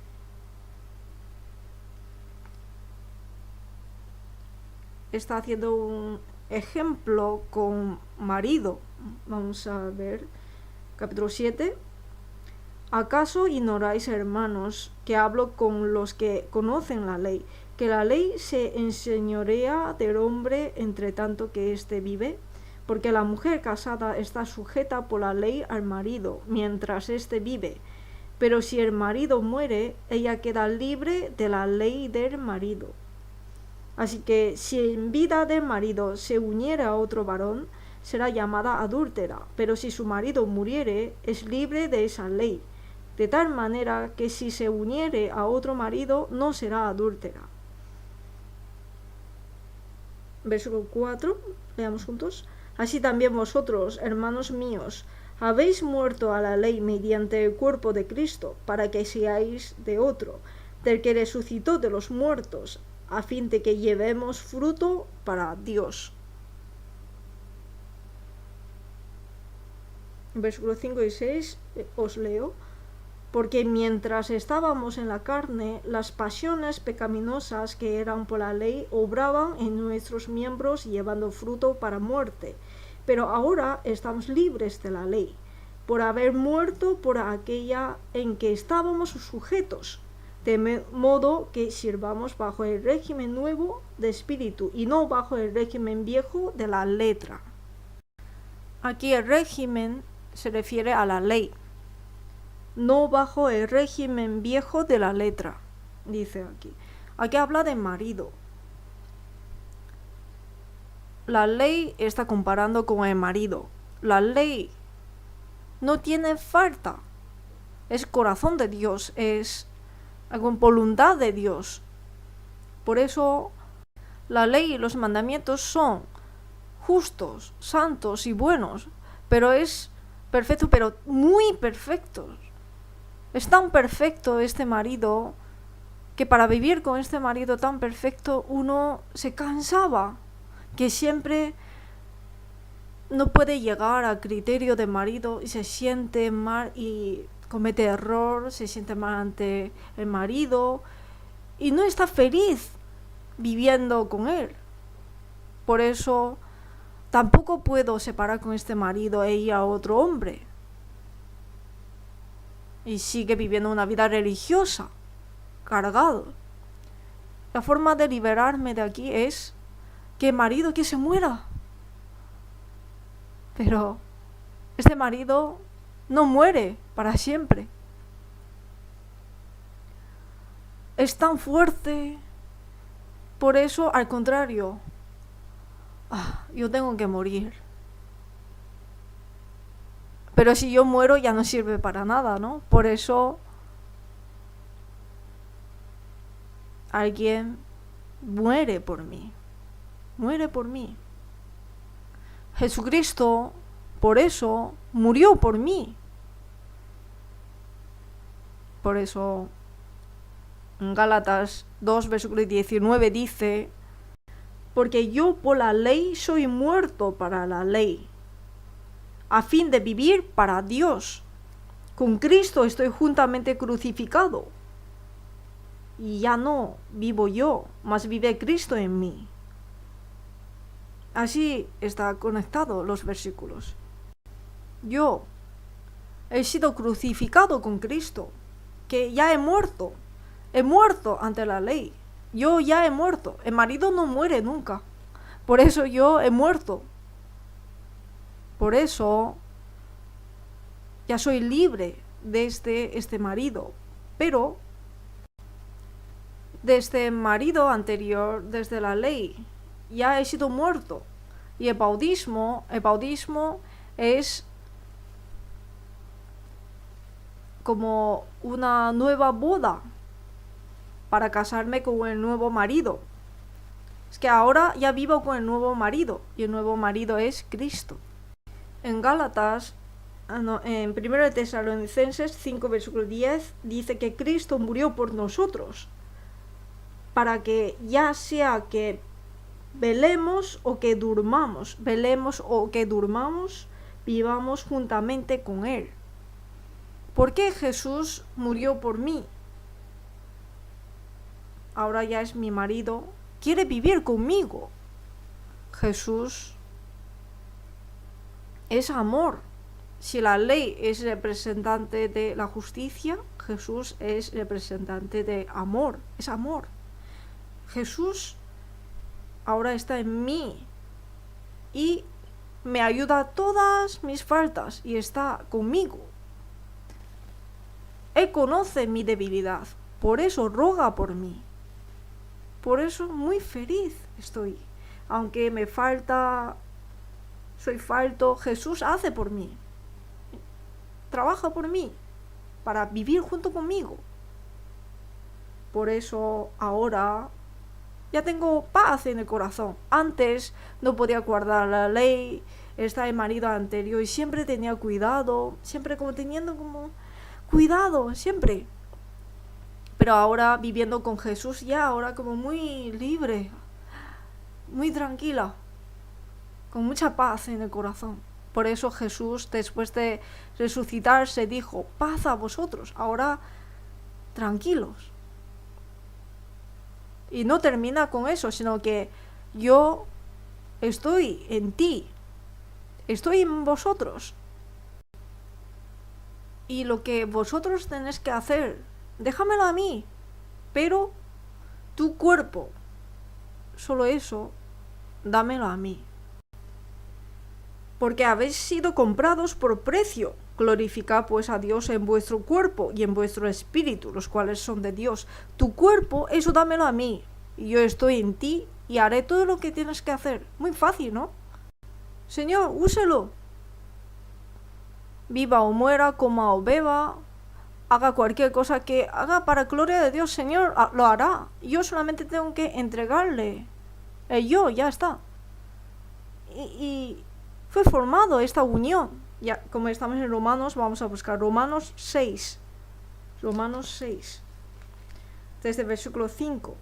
Está haciendo un ejemplo con marido. Vamos a ver capítulo 7. ¿Acaso ignoráis, hermanos, que hablo con los que conocen la ley, que la ley se enseñorea del hombre entre tanto que éste vive? Porque la mujer casada está sujeta por la ley al marido, mientras éste vive. Pero si el marido muere, ella queda libre de la ley del marido. Así que si en vida del marido se uniera a otro varón, será llamada adúltera, pero si su marido muriere, es libre de esa ley. De tal manera que si se uniere a otro marido, no será adúltera. Versículo 4, leamos juntos. Así también vosotros, hermanos míos, habéis muerto a la ley mediante el cuerpo de Cristo, para que seáis de otro, del que resucitó de los muertos, a fin de que llevemos fruto para Dios. Versículos 5 y 6 os leo. Porque mientras estábamos en la carne, las pasiones pecaminosas que eran por la ley obraban en nuestros miembros llevando fruto para muerte. Pero ahora estamos libres de la ley, por haber muerto por aquella en que estábamos sujetos, de modo que sirvamos bajo el régimen nuevo de espíritu y no bajo el régimen viejo de la letra. Aquí el régimen se refiere a la ley, no bajo el régimen viejo de la letra, dice aquí. Aquí habla de marido. La ley está comparando con el marido. La ley no tiene falta. Es corazón de Dios, es con voluntad de Dios. Por eso la ley y los mandamientos son justos, santos y buenos, pero es perfecto, pero muy perfectos. Es tan perfecto este marido que para vivir con este marido tan perfecto uno se cansaba, que siempre no puede llegar al criterio de marido y se siente mal y comete error, se siente mal ante el marido y no está feliz viviendo con él. Por eso tampoco puedo separar con este marido e ir a otro hombre. Y sigue viviendo una vida religiosa, cargado. La forma de liberarme de aquí es que el marido que se muera. Pero este marido no muere para siempre. Es tan fuerte. Por eso, al contrario, yo tengo que morir. Pero si yo muero ya no sirve para nada, ¿no? Por eso alguien muere por mí. Muere por mí. Jesucristo, por eso, murió por mí. Por eso, en Gálatas 2, versículo 19 dice: porque yo por la ley soy muerto para la ley, a fin de vivir para Dios. Con Cristo estoy juntamente crucificado. Y ya no vivo yo, mas vive Cristo en mí. Así está conectado los versículos. Yo he sido crucificado con Cristo, que ya he muerto ante la ley. Yo ya he muerto. El marido no muere nunca. Por eso yo he muerto. Por eso ya soy libre de este marido. Pero de este marido anterior, desde la ley, ya he sido muerto. Y el bautismo es como una nueva boda para casarme con el nuevo marido. Es que ahora ya vivo con el nuevo marido y el nuevo marido es Cristo. En Gálatas, en 1 Tesalonicenses 5, versículo 10, dice que Cristo murió por nosotros, para que ya sea que velemos o que durmamos, vivamos juntamente con Él. ¿Por qué Jesús murió por mí? Ahora ya es mi marido, quiere vivir conmigo. Jesús es amor. Si la ley es representante de la justicia, Jesús es representante de amor, es amor. Jesús ahora está en mí y me ayuda a todas mis faltas y está conmigo. Él conoce mi debilidad, por eso roga por mí. Por eso muy feliz estoy. Aunque me falta, soy falto, Jesús hace por mí. Trabaja por mí, para vivir junto conmigo. Por eso ahora ya tengo paz en el corazón. Antes no podía guardar la ley, está el marido anterior y siempre tenía cuidado, siempre como teniendo como cuidado, siempre. Pero ahora viviendo con Jesús ya ahora como muy libre, muy tranquila, con mucha paz en el corazón. Por eso Jesús, después de resucitarse, dijo: paz a vosotros, ahora tranquilos. Y no termina con eso, sino que yo estoy en ti, estoy en vosotros. Y lo que vosotros tenéis que hacer, déjamelo a mí, pero tu cuerpo, solo eso, dámelo a mí. Porque habéis sido comprados por precio. Glorificad pues a Dios en vuestro cuerpo y en vuestro espíritu, los cuales son de Dios. Tu cuerpo, eso dámelo a mí. Y yo estoy en ti y haré todo lo que tienes que hacer. Muy fácil, ¿no? Señor, úselo. Viva o muera, coma o beba, haga cualquier cosa que haga para gloria de Dios, Señor, lo hará. Yo solamente tengo que entregarle. Yo, ya está. Y fue formado esta unión. Ya, como estamos en Romanos, vamos a buscar Romanos 6. Romanos 6. Desde el versículo 5.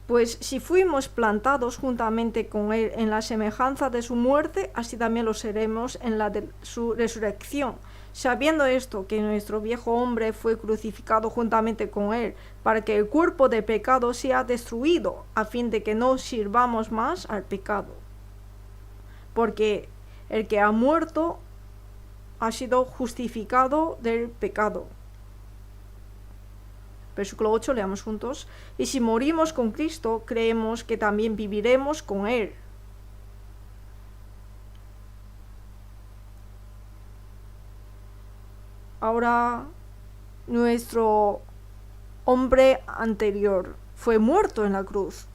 Pues si fuimos plantados juntamente con Él en la semejanza de su muerte, así también lo seremos en la de su resurrección. Sabiendo esto, que nuestro viejo hombre fue crucificado juntamente con Él, para que el cuerpo de pecado sea destruido, a fin de que no sirvamos más al pecado. Porque el que ha muerto ha sido justificado del pecado. Versículo 8, leamos juntos. Y si morimos con Cristo, creemos que también viviremos con Él. Ahora, nuestro hombre anterior fue muerto en la cruz.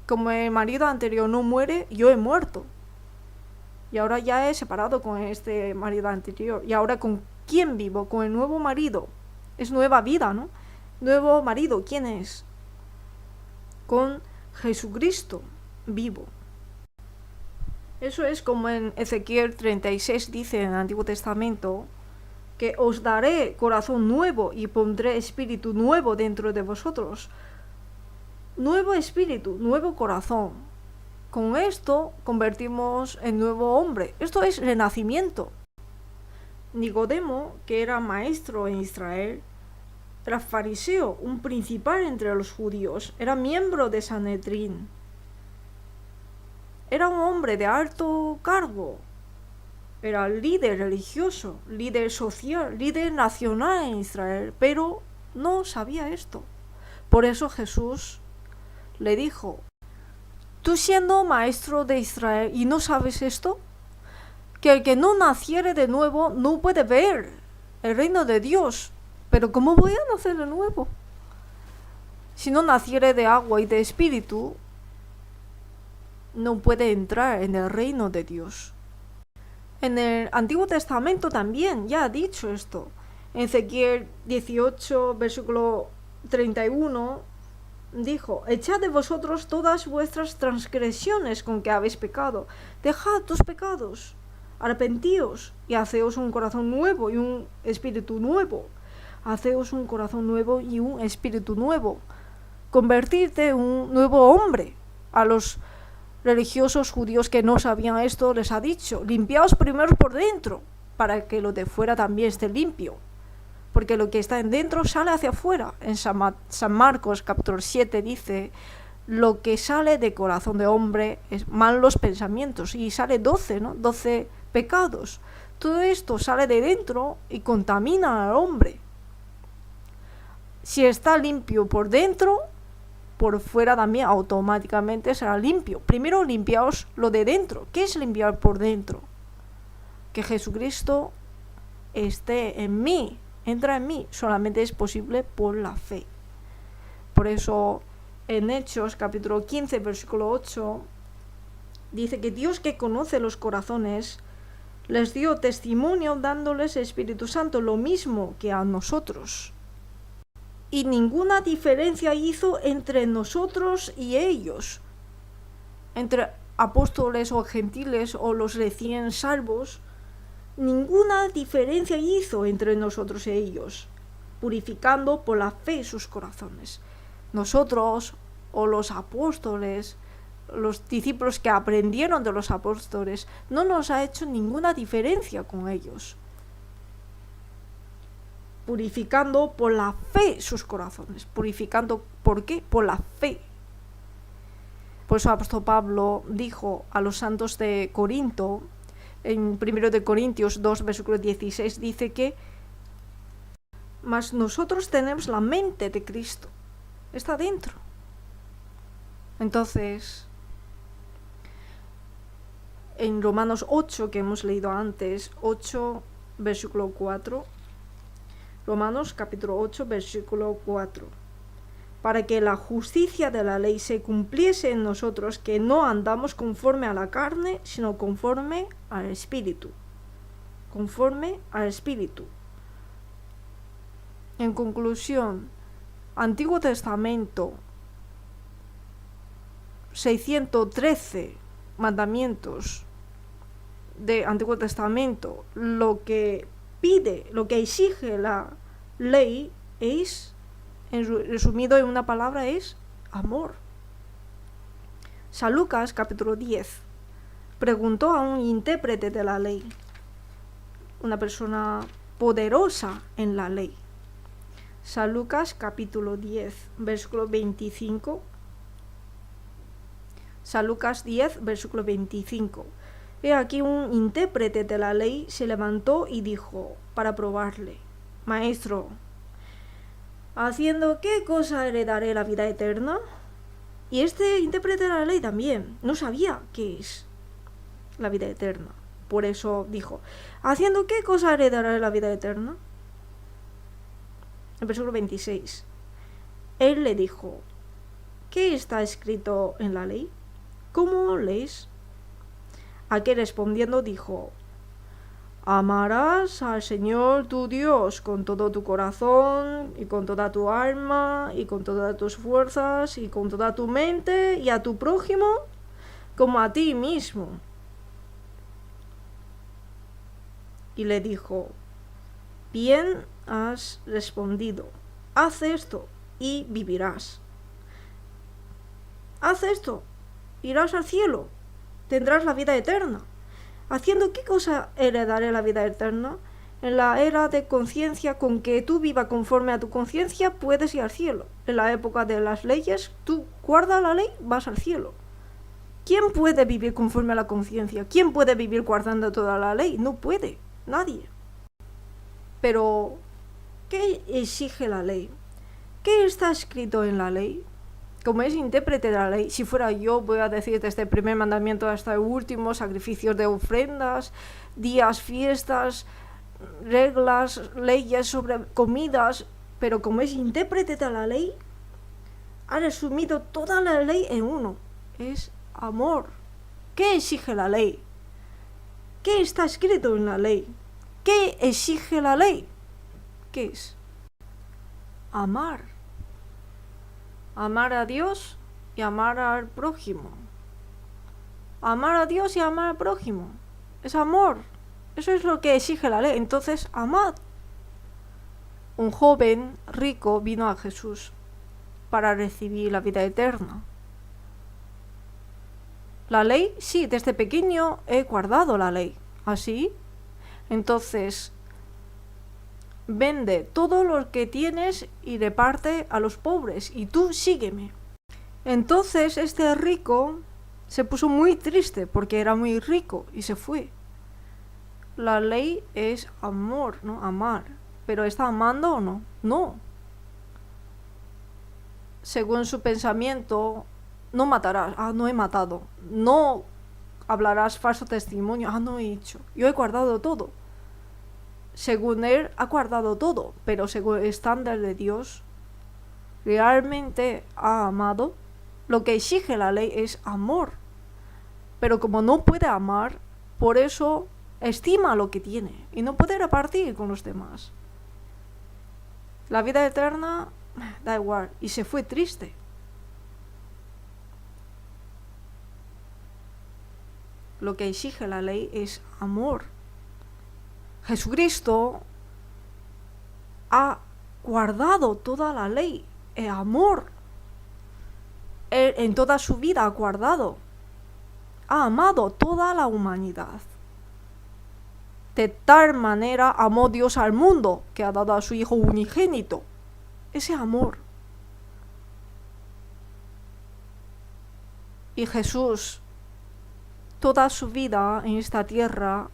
Como el marido anterior no muere, yo he muerto. Y ahora ya he separado con este marido anterior. Y ahora, ¿con quién vivo? Con el nuevo marido. Es nueva vida, ¿no? Nuevo marido, ¿quién es? Con Jesucristo vivo. Eso es como en Ezequiel 36 dice en el Antiguo Testamento, que os daré corazón nuevo y pondré espíritu nuevo dentro de vosotros. Nuevo espíritu, nuevo corazón. Con esto convertimos en nuevo hombre. Esto es renacimiento. Nicodemo, que era maestro en Israel, era fariseo, un principal entre los judíos, era miembro de Sanedrín. Era un hombre de alto cargo, era líder religioso, líder social, líder nacional en Israel, pero no sabía esto. Por eso Jesús le dijo: ¿tú siendo maestro de Israel y no sabes esto? Que el que no naciere de nuevo no puede ver el reino de Dios. Pero ¿cómo voy a nacer de nuevo? Si no naciere de agua y de espíritu, no puede entrar en el reino de Dios. En el Antiguo Testamento también ya ha dicho esto. En Ezequiel 18, versículo 31, dijo: echad de vosotros todas vuestras transgresiones con que habéis pecado. Dejad tus pecados, arrepentíos y haceos un corazón nuevo y un espíritu nuevo. Haceos un corazón nuevo y un espíritu nuevo. Convertirte en un nuevo hombre. A los religiosos judíos que no sabían esto les ha dicho: limpiaos primero por dentro, para que lo de fuera también esté limpio. Porque lo que está en dentro sale hacia afuera. En San Marcos capítulo 7 dice: lo que sale de corazón de hombre es malos pensamientos. Y sale 12, ¿no? 12 pecados. Todo esto sale de dentro y contamina al hombre. Si está limpio por dentro, por fuera también automáticamente será limpio. Primero limpiaos lo de dentro. ¿Qué es limpiar por dentro? Que Jesucristo esté en mí, entra en mí. Solamente es posible por la fe. Por eso en Hechos capítulo 15 versículo 8 dice que Dios, que conoce los corazones, les dio testimonio dándoles Espíritu Santo, lo mismo que a nosotros. Y ninguna diferencia hizo entre nosotros y ellos, entre apóstoles o gentiles o los recién salvos. Ninguna diferencia hizo entre nosotros y ellos, purificando por la fe sus corazones. Nosotros o los apóstoles los discípulos que aprendieron de los apóstoles, no nos ha hecho ninguna diferencia con ellos, purificando por la fe sus corazones. Purificando, ¿por qué? Por la fe. Por eso el apóstol Pablo dijo a los santos de Corinto, en 1 de Corintios 2, versículo 16, dice que mas nosotros tenemos la mente de Cristo, está dentro. Entonces, en Romanos 8, que hemos leído antes, 8, versículo 4, Romanos capítulo 8, versículo 4, para que la justicia de la ley se cumpliese en nosotros, que no andamos conforme a la carne, sino conforme al Espíritu. Conforme al Espíritu. En conclusión, Antiguo Testamento, 613 mandamientos de Antiguo Testamento, lo que pide, lo que exige la ley es, resumido en una palabra, es amor. San Lucas capítulo 10 preguntó a un intérprete de la ley, una persona poderosa en la ley. San Lucas capítulo 10, versículo 25. San Lucas 10, versículo 25. He aquí un intérprete de la ley se levantó y dijo, para probarle, Maestro, ¿haciendo qué cosa heredaré la vida eterna? Y este intérprete de la ley también no sabía qué es la vida eterna. Por eso dijo, ¿haciendo qué cosa heredaré la vida eterna? El versículo 26. Él le dijo, ¿qué está escrito en la ley? ¿Cómo lees? Aquel respondiendo dijo, amarás al Señor tu Dios con todo tu corazón y con toda tu alma y con todas tus fuerzas y con toda tu mente y a tu prójimo como a ti mismo. Y le dijo, bien has respondido, haz esto y vivirás. Haz esto, irás al cielo, tendrás la vida eterna. ¿Haciendo qué cosa heredaré la vida eterna? En la era de conciencia, con que tú vivas conforme a tu conciencia, puedes ir al cielo. En la época de las leyes, tú guardas la ley, vas al cielo. ¿Quién puede vivir conforme a la conciencia? ¿Quién puede vivir guardando toda la ley? No puede, nadie. Pero, ¿qué exige la ley? ¿Qué está escrito en la ley? Como es intérprete de la ley, si fuera yo, voy a decir desde el primer mandamiento hasta el último, sacrificios de ofrendas, días, fiestas, reglas, leyes sobre comidas, pero como es intérprete de la ley, ha resumido toda la ley en uno, es amor. ¿Qué exige la ley? ¿Qué está escrito en la ley? ¿Qué exige la ley? ¿Qué es? Amar. Amar a Dios y amar al prójimo. Amar a Dios y amar al prójimo. Es amor. Eso es lo que exige la ley. Entonces, amad. Un joven rico vino a Jesús para recibir la vida eterna. La ley, sí, desde pequeño he guardado la ley. ¿Así? Entonces, vende todo lo que tienes y reparte a los pobres, y tú sígueme. Entonces este rico se puso muy triste porque era muy rico y se fue. La ley es amor, ¿no? Amar. ¿Pero está amando o no? No. Según su pensamiento, no matarás. Ah, no he matado. No hablarás falso testimonio. Ah, no he hecho. Yo he guardado todo. Según él, ha guardado todo, pero según el estándar de Dios, realmente ha amado. Lo que exige la ley es amor. Pero como no puede amar, por eso estima lo que tiene y no puede repartir con los demás. La vida eterna, da igual, y se fue triste. Lo que exige la ley es amor. Jesucristo ha guardado toda la ley, el amor. Él en toda su vida ha guardado, ha amado toda la humanidad. De tal manera amó Dios al mundo que ha dado a su Hijo unigénito. Ese amor. Y Jesús, toda su vida en esta tierra,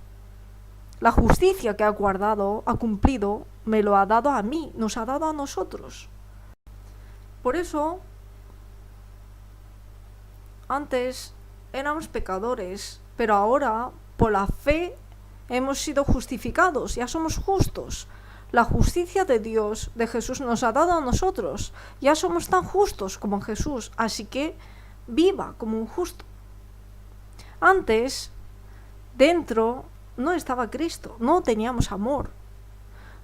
la justicia que ha guardado, ha cumplido, me lo ha dado a mí, nos ha dado a nosotros. Por eso, antes éramos pecadores, pero ahora, por la fe, hemos sido justificados, ya somos justos. La justicia de Dios, de Jesús, nos ha dado a nosotros. Ya somos tan justos como Jesús, así que viva como un justo. Antes, dentro, no estaba Cristo, no teníamos amor.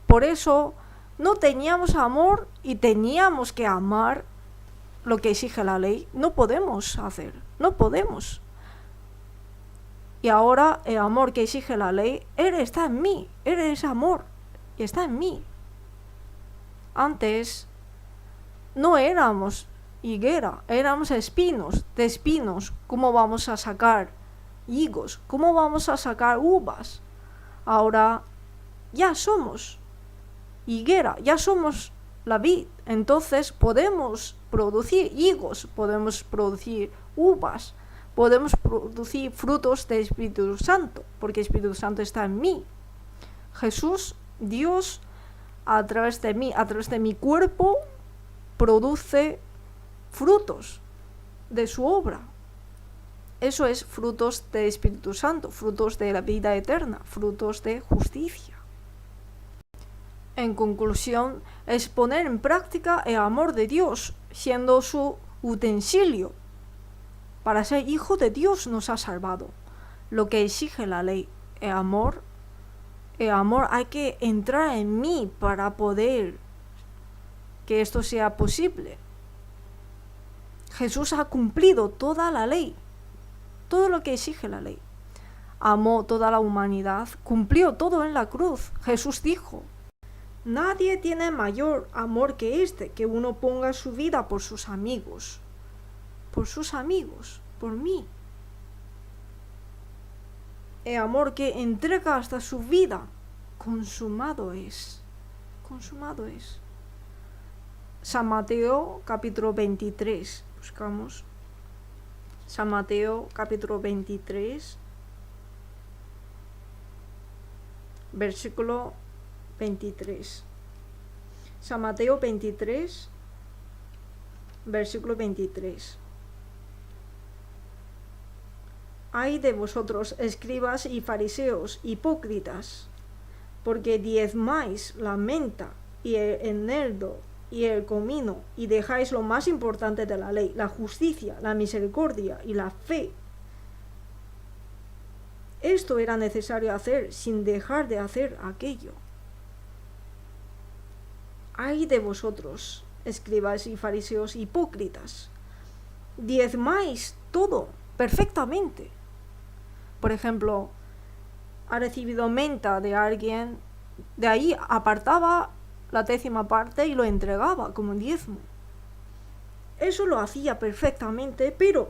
Por eso, no teníamos amor y teníamos que amar lo que exige la ley. No podemos hacer, no podemos. Y ahora el amor que exige la ley, Él está en mí, Él es amor y está en mí. Antes no éramos higuera, éramos espinos. De espinos, ¿cómo vamos a sacar higos? ¿Cómo vamos a sacar uvas? Ahora ya somos higuera, ya somos la vid. Entonces podemos producir higos, podemos producir uvas, podemos producir frutos del Espíritu Santo, porque el Espíritu Santo está en mí. Jesús, Dios, a través de mí, a través de mi cuerpo, produce frutos de su obra. Eso es frutos del Espíritu Santo, frutos de la vida eterna, frutos de justicia. En conclusión, es poner en práctica el amor de Dios, siendo su utensilio. Para ser hijo de Dios nos ha salvado. Lo que exige la ley, el amor hay que entrar en mí para poder que esto sea posible. Jesús ha cumplido toda la ley, todo lo que exige la ley. Amó toda la humanidad, cumplió todo en la cruz. Jesús dijo: nadie tiene mayor amor que este, que uno ponga su vida por sus amigos. Por sus amigos, por mí. El amor que entrega hasta su vida, consumado es. Consumado es. San Mateo capítulo 23. Buscamos. San Mateo capítulo 23. Versículo 23. San Mateo 23. Versículo 23. Ay de vosotros, escribas y fariseos, hipócritas, porque diezmáis la menta y el eneldo y el comino, y dejáis lo más importante de la ley, la justicia, la misericordia y la fe. Esto era necesario hacer sin dejar de hacer aquello. Ay de vosotros, escribas y fariseos, hipócritas, diezmáis todo perfectamente. Por ejemplo, ha recibido menta de alguien, de ahí apartaba la 10ª parte y lo entregaba como diezmo. Eso lo hacía perfectamente, pero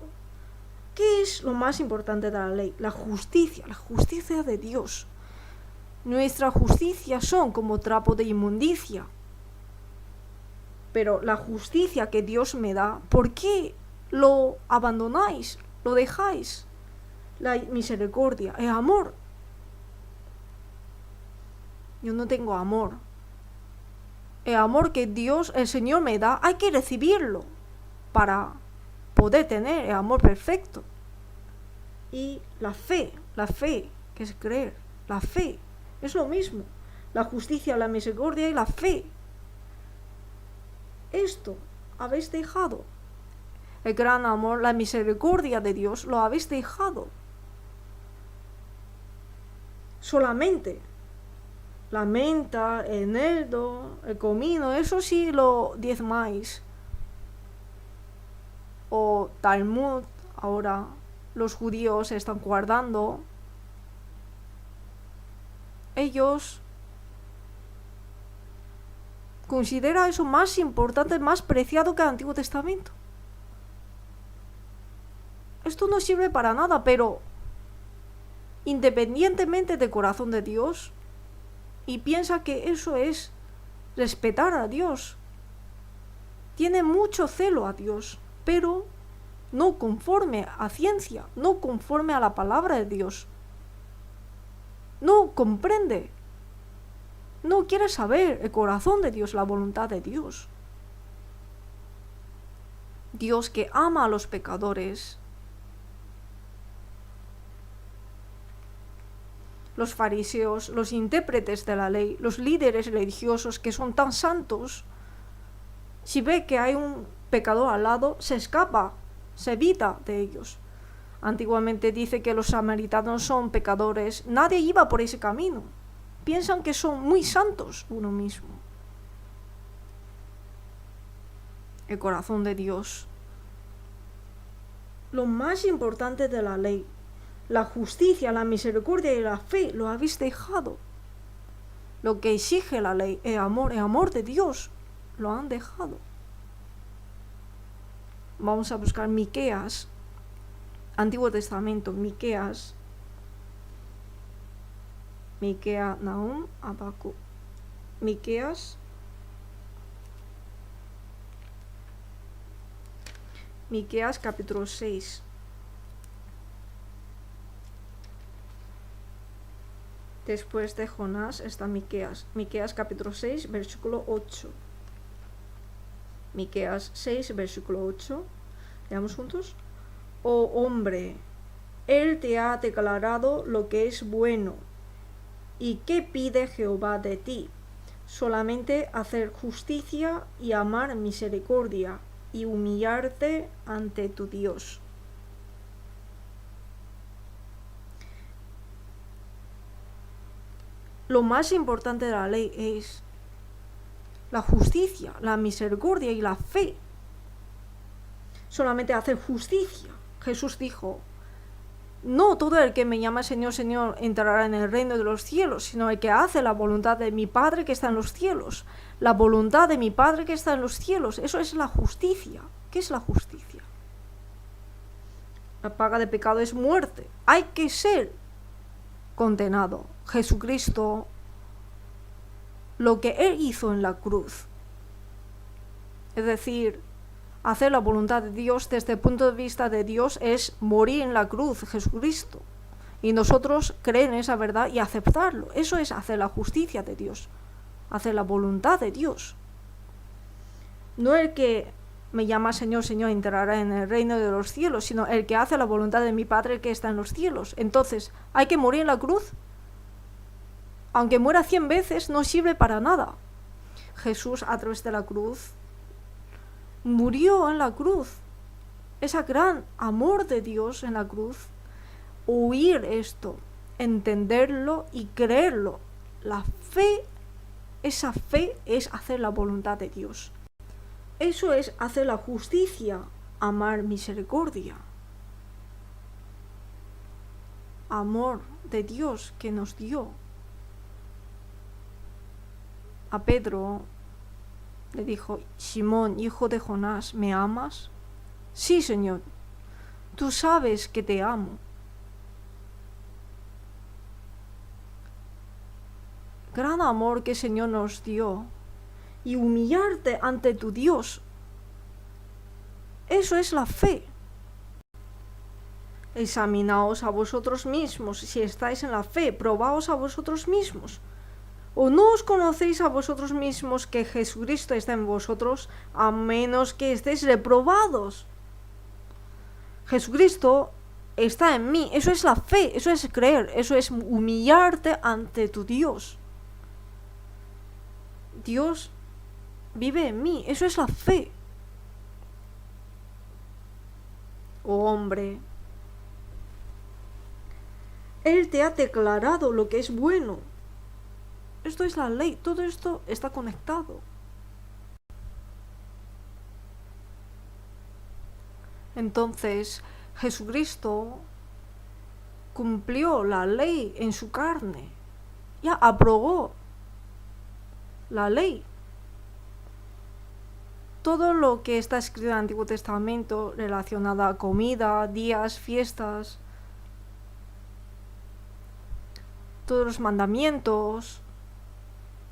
¿qué es lo más importante de la ley? La justicia de Dios. Nuestra justicia son como trapo de inmundicia. Pero la justicia que Dios me da, ¿por qué lo abandonáis? ¿Lo dejáis? La misericordia, el amor. Yo no tengo amor. El amor que Dios, el Señor me da, hay que recibirlo para poder tener el amor perfecto. Y la fe, que es creer, la fe, es lo mismo. La justicia, la misericordia y la fe. Esto habéis dejado. El gran amor, la misericordia de Dios, lo habéis dejado. Solamente la menta, el eneldo, el comino, eso sí lo diezmáis. O Talmud, ahora los judíos están guardando. Ellos consideran eso más importante, más preciado que el Antiguo Testamento. esto no sirve para nada, pero independientemente del corazón de Dios, y piensa que eso es respetar a Dios. Tiene mucho celo a Dios, pero no conforme a ciencia, no conforme a la palabra de Dios. No comprende, no quiere saber el corazón de Dios, la voluntad de Dios. Dios que ama a los pecadores. Los fariseos, los intérpretes de la ley, los líderes religiosos que son tan santos, si ve que hay un pecador al lado, se escapa, se evita de ellos. Antiguamente dice que los samaritanos son pecadores, nadie iba por ese camino. Piensan que son muy santos uno mismo. El corazón de Dios. Lo más importante de la ley, la justicia, la misericordia y la fe, lo habéis dejado. Lo que exige la ley, el amor de Dios, lo han dejado. Vamos a buscar Miqueas, Antiguo Testamento, Miqueas, Nahum, Habacuc, Miqueas capítulo 6. Después de Jonás está Miqueas capítulo 6, versículo 8. Miqueas 6, versículo 8. Leamos juntos. Oh hombre, Él te ha declarado lo que es bueno. ¿Y qué pide Jehová de ti? Solamente hacer justicia y amar misericordia y humillarte ante tu Dios. Lo más importante de la ley es la justicia, la misericordia y la fe. Solamente hacer justicia. Jesús dijo, no todo el que me llama Señor, Señor entrará en el reino de los cielos, sino el que hace la voluntad de mi Padre que está en los cielos. La voluntad de mi Padre que está en los cielos, eso es la justicia. ¿Qué es la justicia? La paga de pecado es muerte. Hay que ser condenado. Jesucristo, lo que Él hizo en la cruz, es decir, hacer la voluntad de Dios desde el punto de vista de Dios es morir en la cruz, Jesucristo. Y nosotros creer en esa verdad y aceptarlo. Eso es hacer la justicia de Dios, hacer la voluntad de Dios. No el que me llama Señor, Señor entrará en el reino de los cielos, sino el que hace la voluntad de mi Padre que está en los cielos. Entonces, ¿hay que morir en la cruz? Aunque muera 100 veces, no sirve para nada. Jesús, a través de la cruz, murió en la cruz. Ese gran amor de Dios en la cruz. Oír esto, entenderlo y creerlo. La fe, esa fe es hacer la voluntad de Dios. Eso es hacer la justicia, amar misericordia. Amor de Dios que nos dio. A Pedro le dijo, Simón, hijo de Jonás, ¿me amas? Sí, Señor, tú sabes que te amo. Gran amor que el Señor nos dio. Y humillarte ante tu Dios. Eso es la fe. Examinaos a vosotros mismos si estáis en la fe, probaos a vosotros mismos. ¿O no os conocéis a vosotros mismos que Jesucristo está en vosotros, a menos que estéis reprobados? Jesucristo está en mí, eso es la fe, eso es creer, eso es humillarte ante tu Dios. Dios vive en mí, eso es la fe. Oh hombre, Él te ha declarado lo que es bueno. Esto es la ley, todo esto está conectado. Entonces, Jesucristo cumplió la ley en su carne. Ya aprobó la ley. todo lo que está escrito en el Antiguo Testamento relacionado a comida, días, fiestas, todos los mandamientos,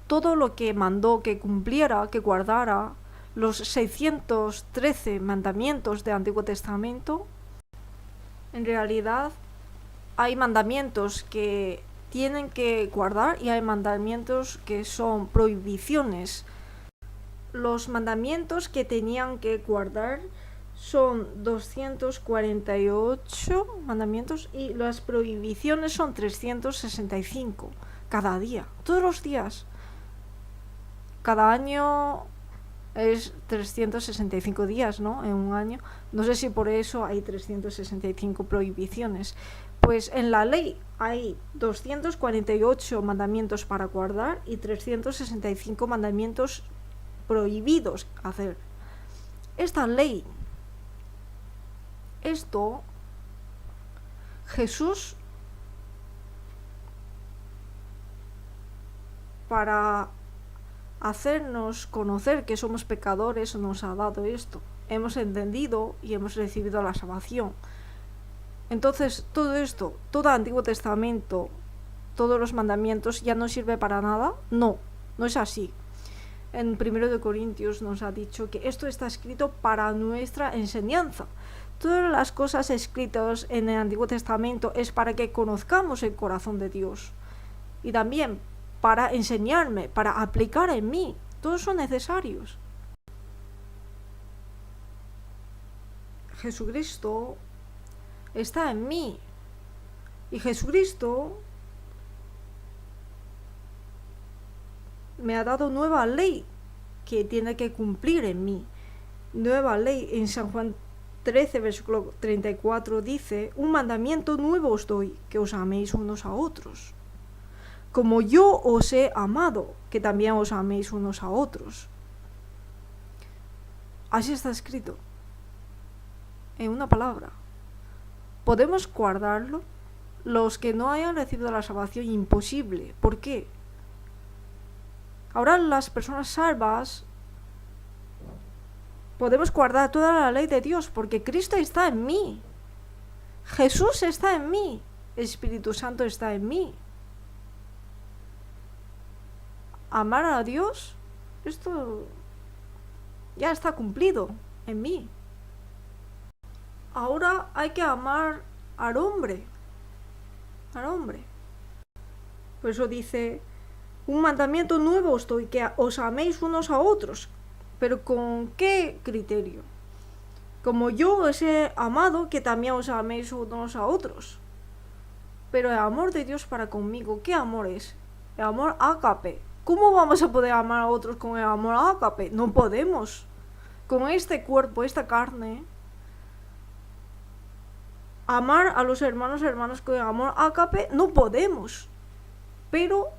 todo lo que mandó que cumpliera, que guardara, los 613 mandamientos del Antiguo Testamento, en realidad hay mandamientos que tienen que guardar y hay mandamientos que son prohibiciones. Los mandamientos que tenían que guardar son 248 mandamientos y las prohibiciones son 365 cada día, todos los días. Cada año es 365 días, ¿no? En un año. No sé si por eso hay 365 prohibiciones. Pues en la ley hay 248 mandamientos para guardar y 365 mandamientos prohibidos hacer. Esta ley, esto, Jesús, para hacernos conocer que somos pecadores, nos ha dado esto. Hemos entendido y hemos recibido la salvación. Entonces, todo esto, todo el Antiguo Testamento, todos los mandamientos, ¿ya no sirve para nada? No, no es así. En 1 Corintios nos ha dicho que esto está escrito para nuestra enseñanza. Todas las cosas escritas en el Antiguo Testamento es para que conozcamos el corazón de Dios. Y también para enseñarme, para aplicar en mí. Todos son necesarios. Jesucristo está en mí. Y Jesucristo me ha dado nueva ley que tiene que cumplir en mí. Nueva ley en San Juan 13, versículo 34 dice: un mandamiento nuevo os doy, que os améis unos a otros. Como yo os he amado, que también os améis unos a otros. Así está escrito. En una palabra. ¿Podemos guardarlo? Los que no hayan recibido la salvación, imposible. ¿Por qué? Ahora las personas salvas podemos guardar toda la ley de Dios porque Cristo está en mí. Jesús está en mí. El Espíritu Santo está en mí. Amar a Dios, esto ya está cumplido en mí. Ahora hay que amar al hombre. Al hombre. Por eso dice: un mandamiento nuevo os doy, que os améis unos a otros. ¿Pero con qué criterio? Como yo os he amado, que también os améis unos a otros. Pero el amor de Dios para conmigo, ¿qué amor es? El amor ágape. ¿Cómo vamos a poder amar a otros con el amor ágape? No podemos. Con este cuerpo, esta carne, amar a los hermanos con el amor ágape, no podemos. Pero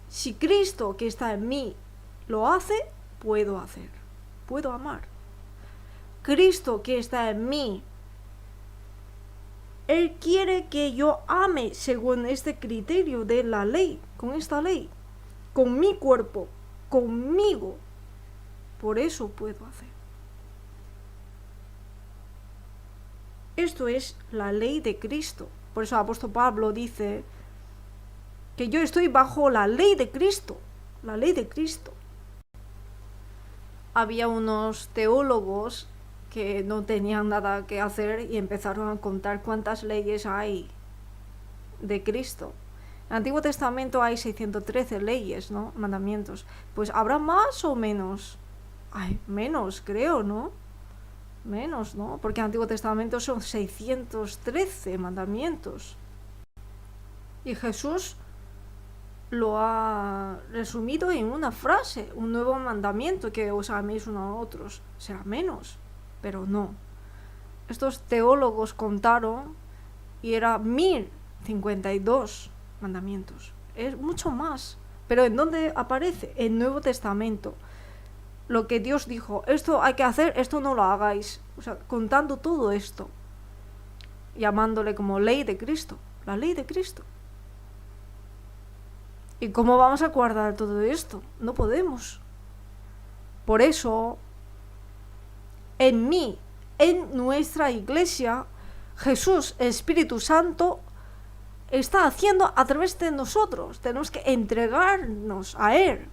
si Cristo que está en mí lo hace, puedo hacer. Puedo amar. Cristo que está en mí, Él quiere que yo ame según este criterio de la ley, con esta ley, con mi cuerpo, conmigo. Por eso puedo hacer. Esto es la ley de Cristo. Por eso el apóstol Pablo dice que yo estoy bajo la ley de Cristo. La ley de Cristo. Había unos teólogos que no tenían nada que hacer y empezaron a contar cuántas leyes hay de Cristo. En el Antiguo Testamento hay 613 leyes, ¿no? Mandamientos. Pues ¿habrá más o menos? Ay, menos, creo, ¿no? Menos, ¿no? Porque en el Antiguo Testamento son 613 mandamientos. Y Jesús lo ha resumido en una frase: un nuevo mandamiento, que os améis unos a otros. Será menos, pero no. Estos teólogos contaron y era 1052 mandamientos. Es mucho más. Pero ¿en dónde aparece? En el Nuevo Testamento. Lo que Dios dijo: esto hay que hacer, esto no lo hagáis. O sea, contando todo esto, llamándole como ley de Cristo. La ley de Cristo. ¿Y cómo vamos a guardar todo esto? No podemos. Por eso en mí, en nuestra iglesia, Jesús, Espíritu Santo, está haciendo a través de nosotros. Tenemos que entregarnos a Él.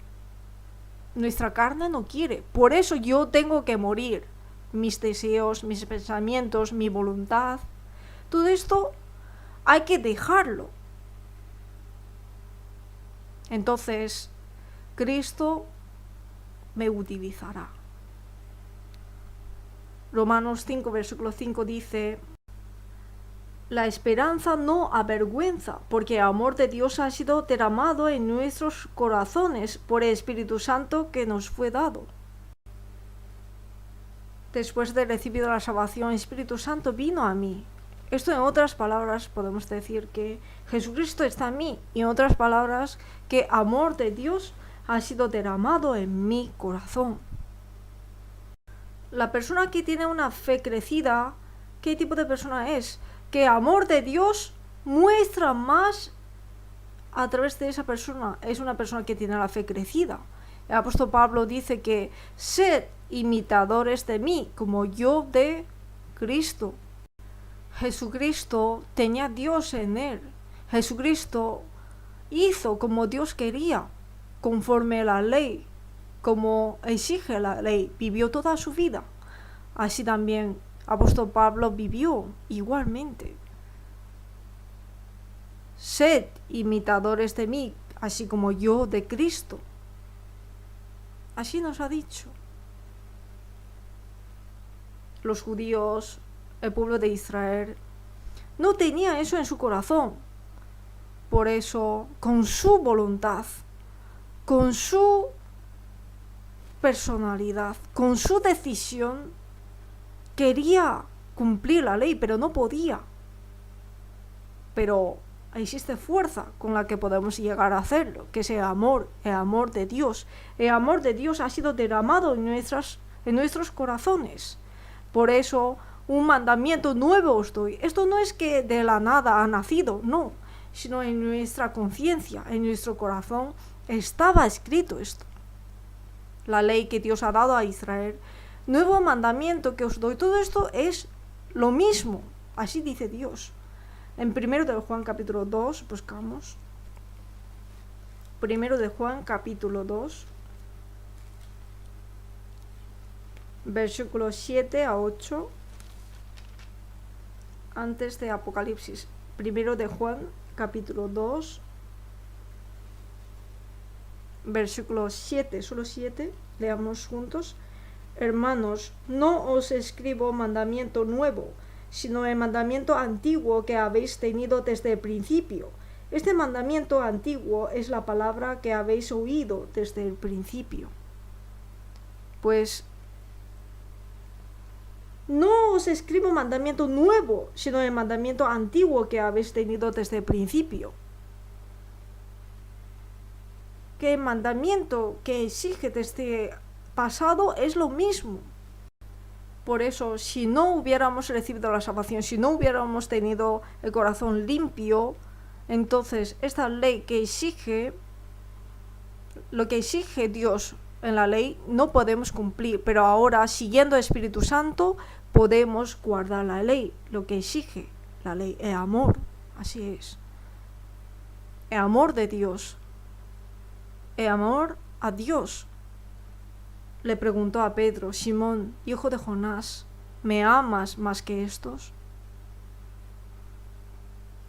Nuestra carne no quiere. Por eso yo tengo que morir. Mis deseos, mis pensamientos, mi voluntad. Todo esto hay que dejarlo. Entonces, Cristo me utilizará. Romanos 5, versículo 5 dice: la esperanza no avergüenza, porque el amor de Dios ha sido derramado en nuestros corazones por el Espíritu Santo que nos fue dado. Después de recibir la salvación, el Espíritu Santo vino a mí. Esto, en otras palabras, podemos decir que Jesucristo está en mí, y en otras palabras, que el amor de Dios ha sido derramado en mi corazón. La persona que tiene una fe crecida, ¿qué tipo de persona es? Que el amor de Dios muestra más a través de esa persona. Es una persona que tiene la fe crecida. El apóstol Pablo dice que sed imitadores de mí, como yo de Cristo. Jesucristo tenía Dios en él. Jesucristo hizo como Dios quería, conforme a la ley, como exige la ley. Vivió toda su vida. Así también apóstol Pablo vivió igualmente. Sed imitadores de mí, así como yo de Cristo. Así nos ha dicho. Los judíos, el pueblo de Israel, no tenía eso en su corazón. Por eso, con su voluntad, con su personalidad, con su decisión, quería cumplir la ley, pero no podía. Pero existe fuerza con la que podemos llegar a hacerlo, que es el amor de Dios. El amor de Dios ha sido derramado en nuestros corazones. Por eso, un mandamiento nuevo os doy. Esto no es que de la nada ha nacido, no, sino en nuestra conciencia, en nuestro corazón, estaba escrito esto. La ley que Dios ha dado a Israel, nuevo mandamiento que os doy, todo esto es lo mismo, así dice Dios. En 1 de Juan capítulo 2, buscamos. 1 de Juan capítulo 2, versículos 7 a 8, antes de Apocalipsis. 1 de Juan capítulo 2, versículo 7, solo 7, leamos juntos. Hermanos, no os escribo mandamiento nuevo, sino el mandamiento antiguo que habéis tenido desde el principio. Este mandamiento antiguo es la palabra que habéis oído desde el principio. Pues no os escribo mandamiento nuevo, sino el mandamiento antiguo que habéis tenido desde el principio. Que el mandamiento que exige desde el pasado es lo mismo. Por eso, si no hubiéramos recibido la salvación, si no hubiéramos tenido el corazón limpio, entonces esta ley que exige, lo que exige Dios en la ley, no podemos cumplir. Pero ahora, siguiendo el Espíritu Santo, podemos guardar la ley, lo que exige la ley, el amor. Así es. El amor de Dios. El amor a Dios. Le preguntó a Pedro: Simón, hijo de Jonás, ¿me amas más que estos?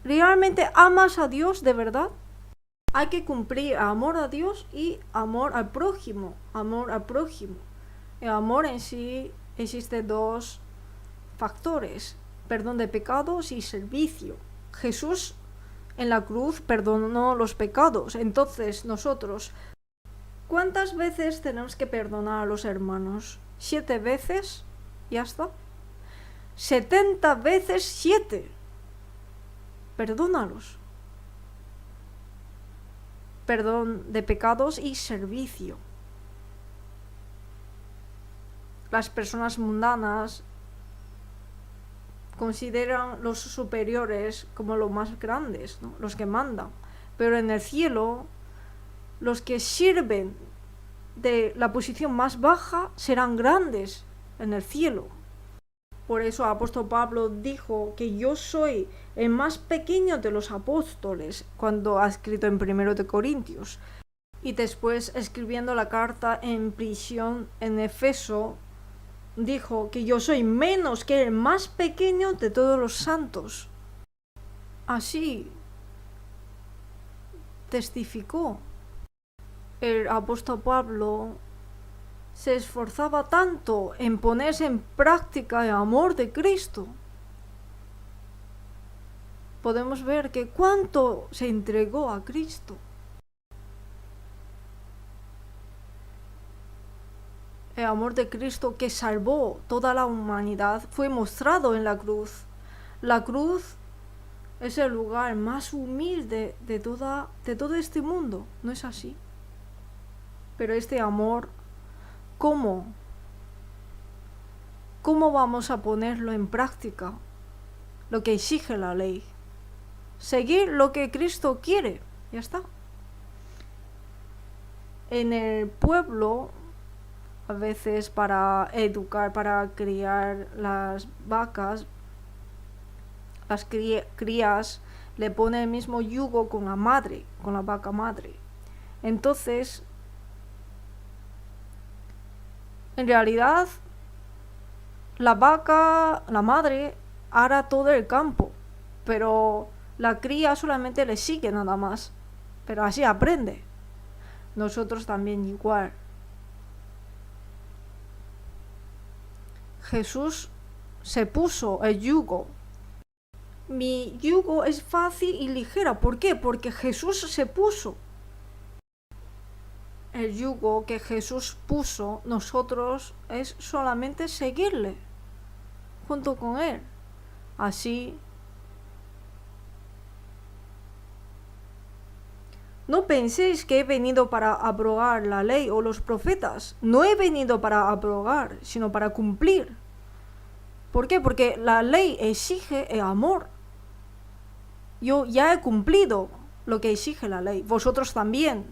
¿Realmente amas a Dios de verdad? Hay que cumplir amor a Dios y amor al prójimo. Amor al prójimo. El amor en sí existe dos factores: perdón de pecados y servicio. Jesús en la cruz perdonó los pecados. Entonces nosotros, ¿cuántas veces tenemos que perdonar a los hermanos? 7 veces, ya está. 70 veces 7. Perdónalos. Perdón de pecados y servicio. Las personas mundanas consideran los superiores como los más grandes, ¿no? Los que mandan. Pero en el cielo, los que sirven de la posición más baja serán grandes en el cielo. Por eso el apóstol Pablo dijo que yo soy el más pequeño de los apóstoles cuando ha escrito en 1 de Corintios. Y después, escribiendo la carta en prisión en Efeso, dijo que yo soy menos que el más pequeño de todos los santos. Así testificó. El apóstol Pablo se esforzaba tanto en ponerse en práctica el amor de Cristo. Podemos ver que cuánto se entregó a Cristo. El amor de Cristo que salvó toda la humanidad fue mostrado en la cruz. La cruz es el lugar más humilde de todo este mundo, ¿no es así? Pero este amor, ¿cómo vamos a ponerlo en práctica? Lo que exige la ley. Seguir lo que Cristo quiere, ya está. En el pueblo, a veces para educar, para criar las vacas, las crías le ponen el mismo yugo con la madre, con la vaca madre. Entonces, en realidad, la vaca, la madre, hará todo el campo, pero la cría solamente le sigue nada más, pero así aprende. Nosotros también igual. Jesús se puso el yugo. Mi yugo es fácil y ligera. ¿Por qué? Porque Jesús se puso. El yugo que Jesús puso, nosotros es solamente seguirle junto con Él. Así, no penséis que he venido para abrogar la ley o los profetas. No he venido para abrogar, sino para cumplir. ¿Por qué? Porque la ley exige el amor. Yo ya he cumplido lo que exige la ley. Vosotros también.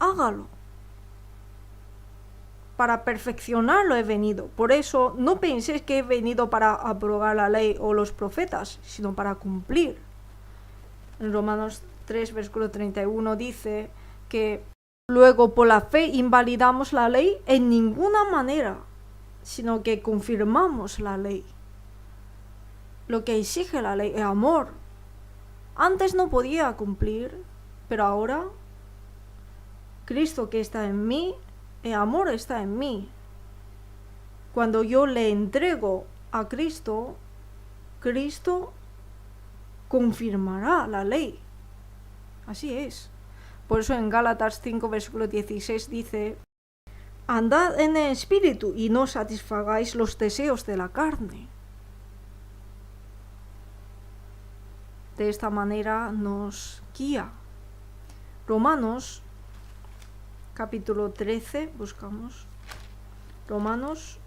Hágalo. Para perfeccionarlo he venido. Por eso no penséis que he venido para abrogar la ley o los profetas, sino para cumplir. En Romanos 3, versículo 31 dice que luego por la fe invalidamos la ley en ninguna manera, sino que confirmamos la ley. Lo que exige la ley es amor. Antes no podía cumplir, pero ahora Cristo que está en mí, el amor está en mí. Cuando yo le entrego a Cristo, Cristo confirmará la ley. Así es. Por eso en Gálatas 5, versículo 16 dice: andad en el espíritu y no satisfagáis los deseos de la carne. De esta manera nos guía. Romanos capítulo 13, buscamos. Romanos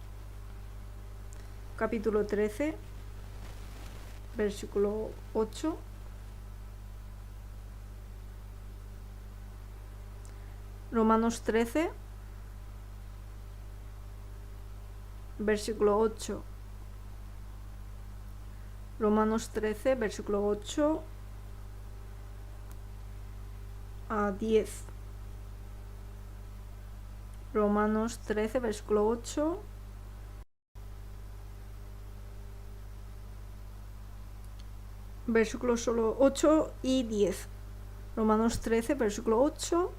capítulo 13, versículo 8. Romanos 13, versículo 8. Romanos 13, versículo 8 a 10. Romanos 13, versículo 8 versículos solo 8 y 10. Romanos 13, versículo 8.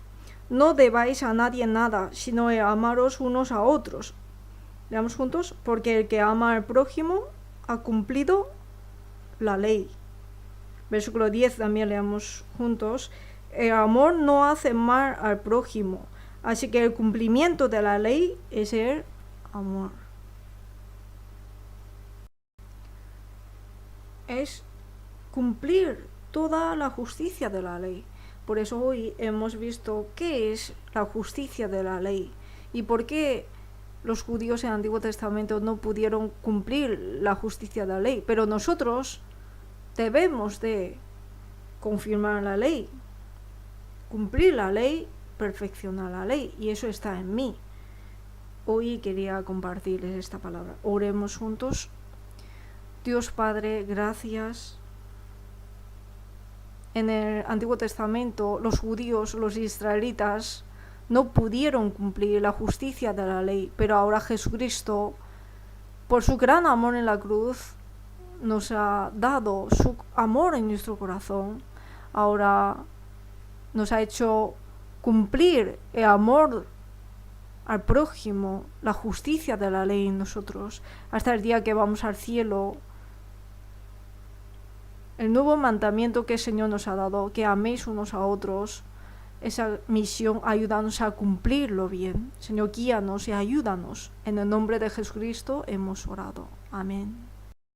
No debáis a nadie nada, sino amaros unos a otros. Leamos juntos. Porque el que ama al prójimo ha cumplido la ley. Versículo 10 también leamos juntos. El amor no hace mal al prójimo, así que el cumplimiento de la ley es el amor. Es cumplir toda la justicia de la ley. Por eso hoy hemos visto qué es la justicia de la ley y por qué los judíos en el Antiguo Testamento no pudieron cumplir la justicia de la ley. Pero nosotros debemos de confirmar la ley, cumplir la ley, perfeccionar la ley, y eso está en mí. hoy quería compartirles esta palabra. Oremos juntos. Dios Padre, gracias. En el Antiguo Testamento, los judíos, los israelitas, no pudieron cumplir la justicia de la ley, pero ahora Jesucristo, por su gran amor en la cruz, nos ha dado su amor en nuestro corazón. Ahora nos ha hecho cumplir el amor al prójimo, la justicia de la ley en nosotros, hasta el día que vamos al cielo. El nuevo mandamiento que el Señor nos ha dado, que améis unos a otros, esa misión, ayúdanos a cumplirlo bien. Señor, guíanos y ayúdanos. En el nombre de Jesucristo hemos orado. Amén.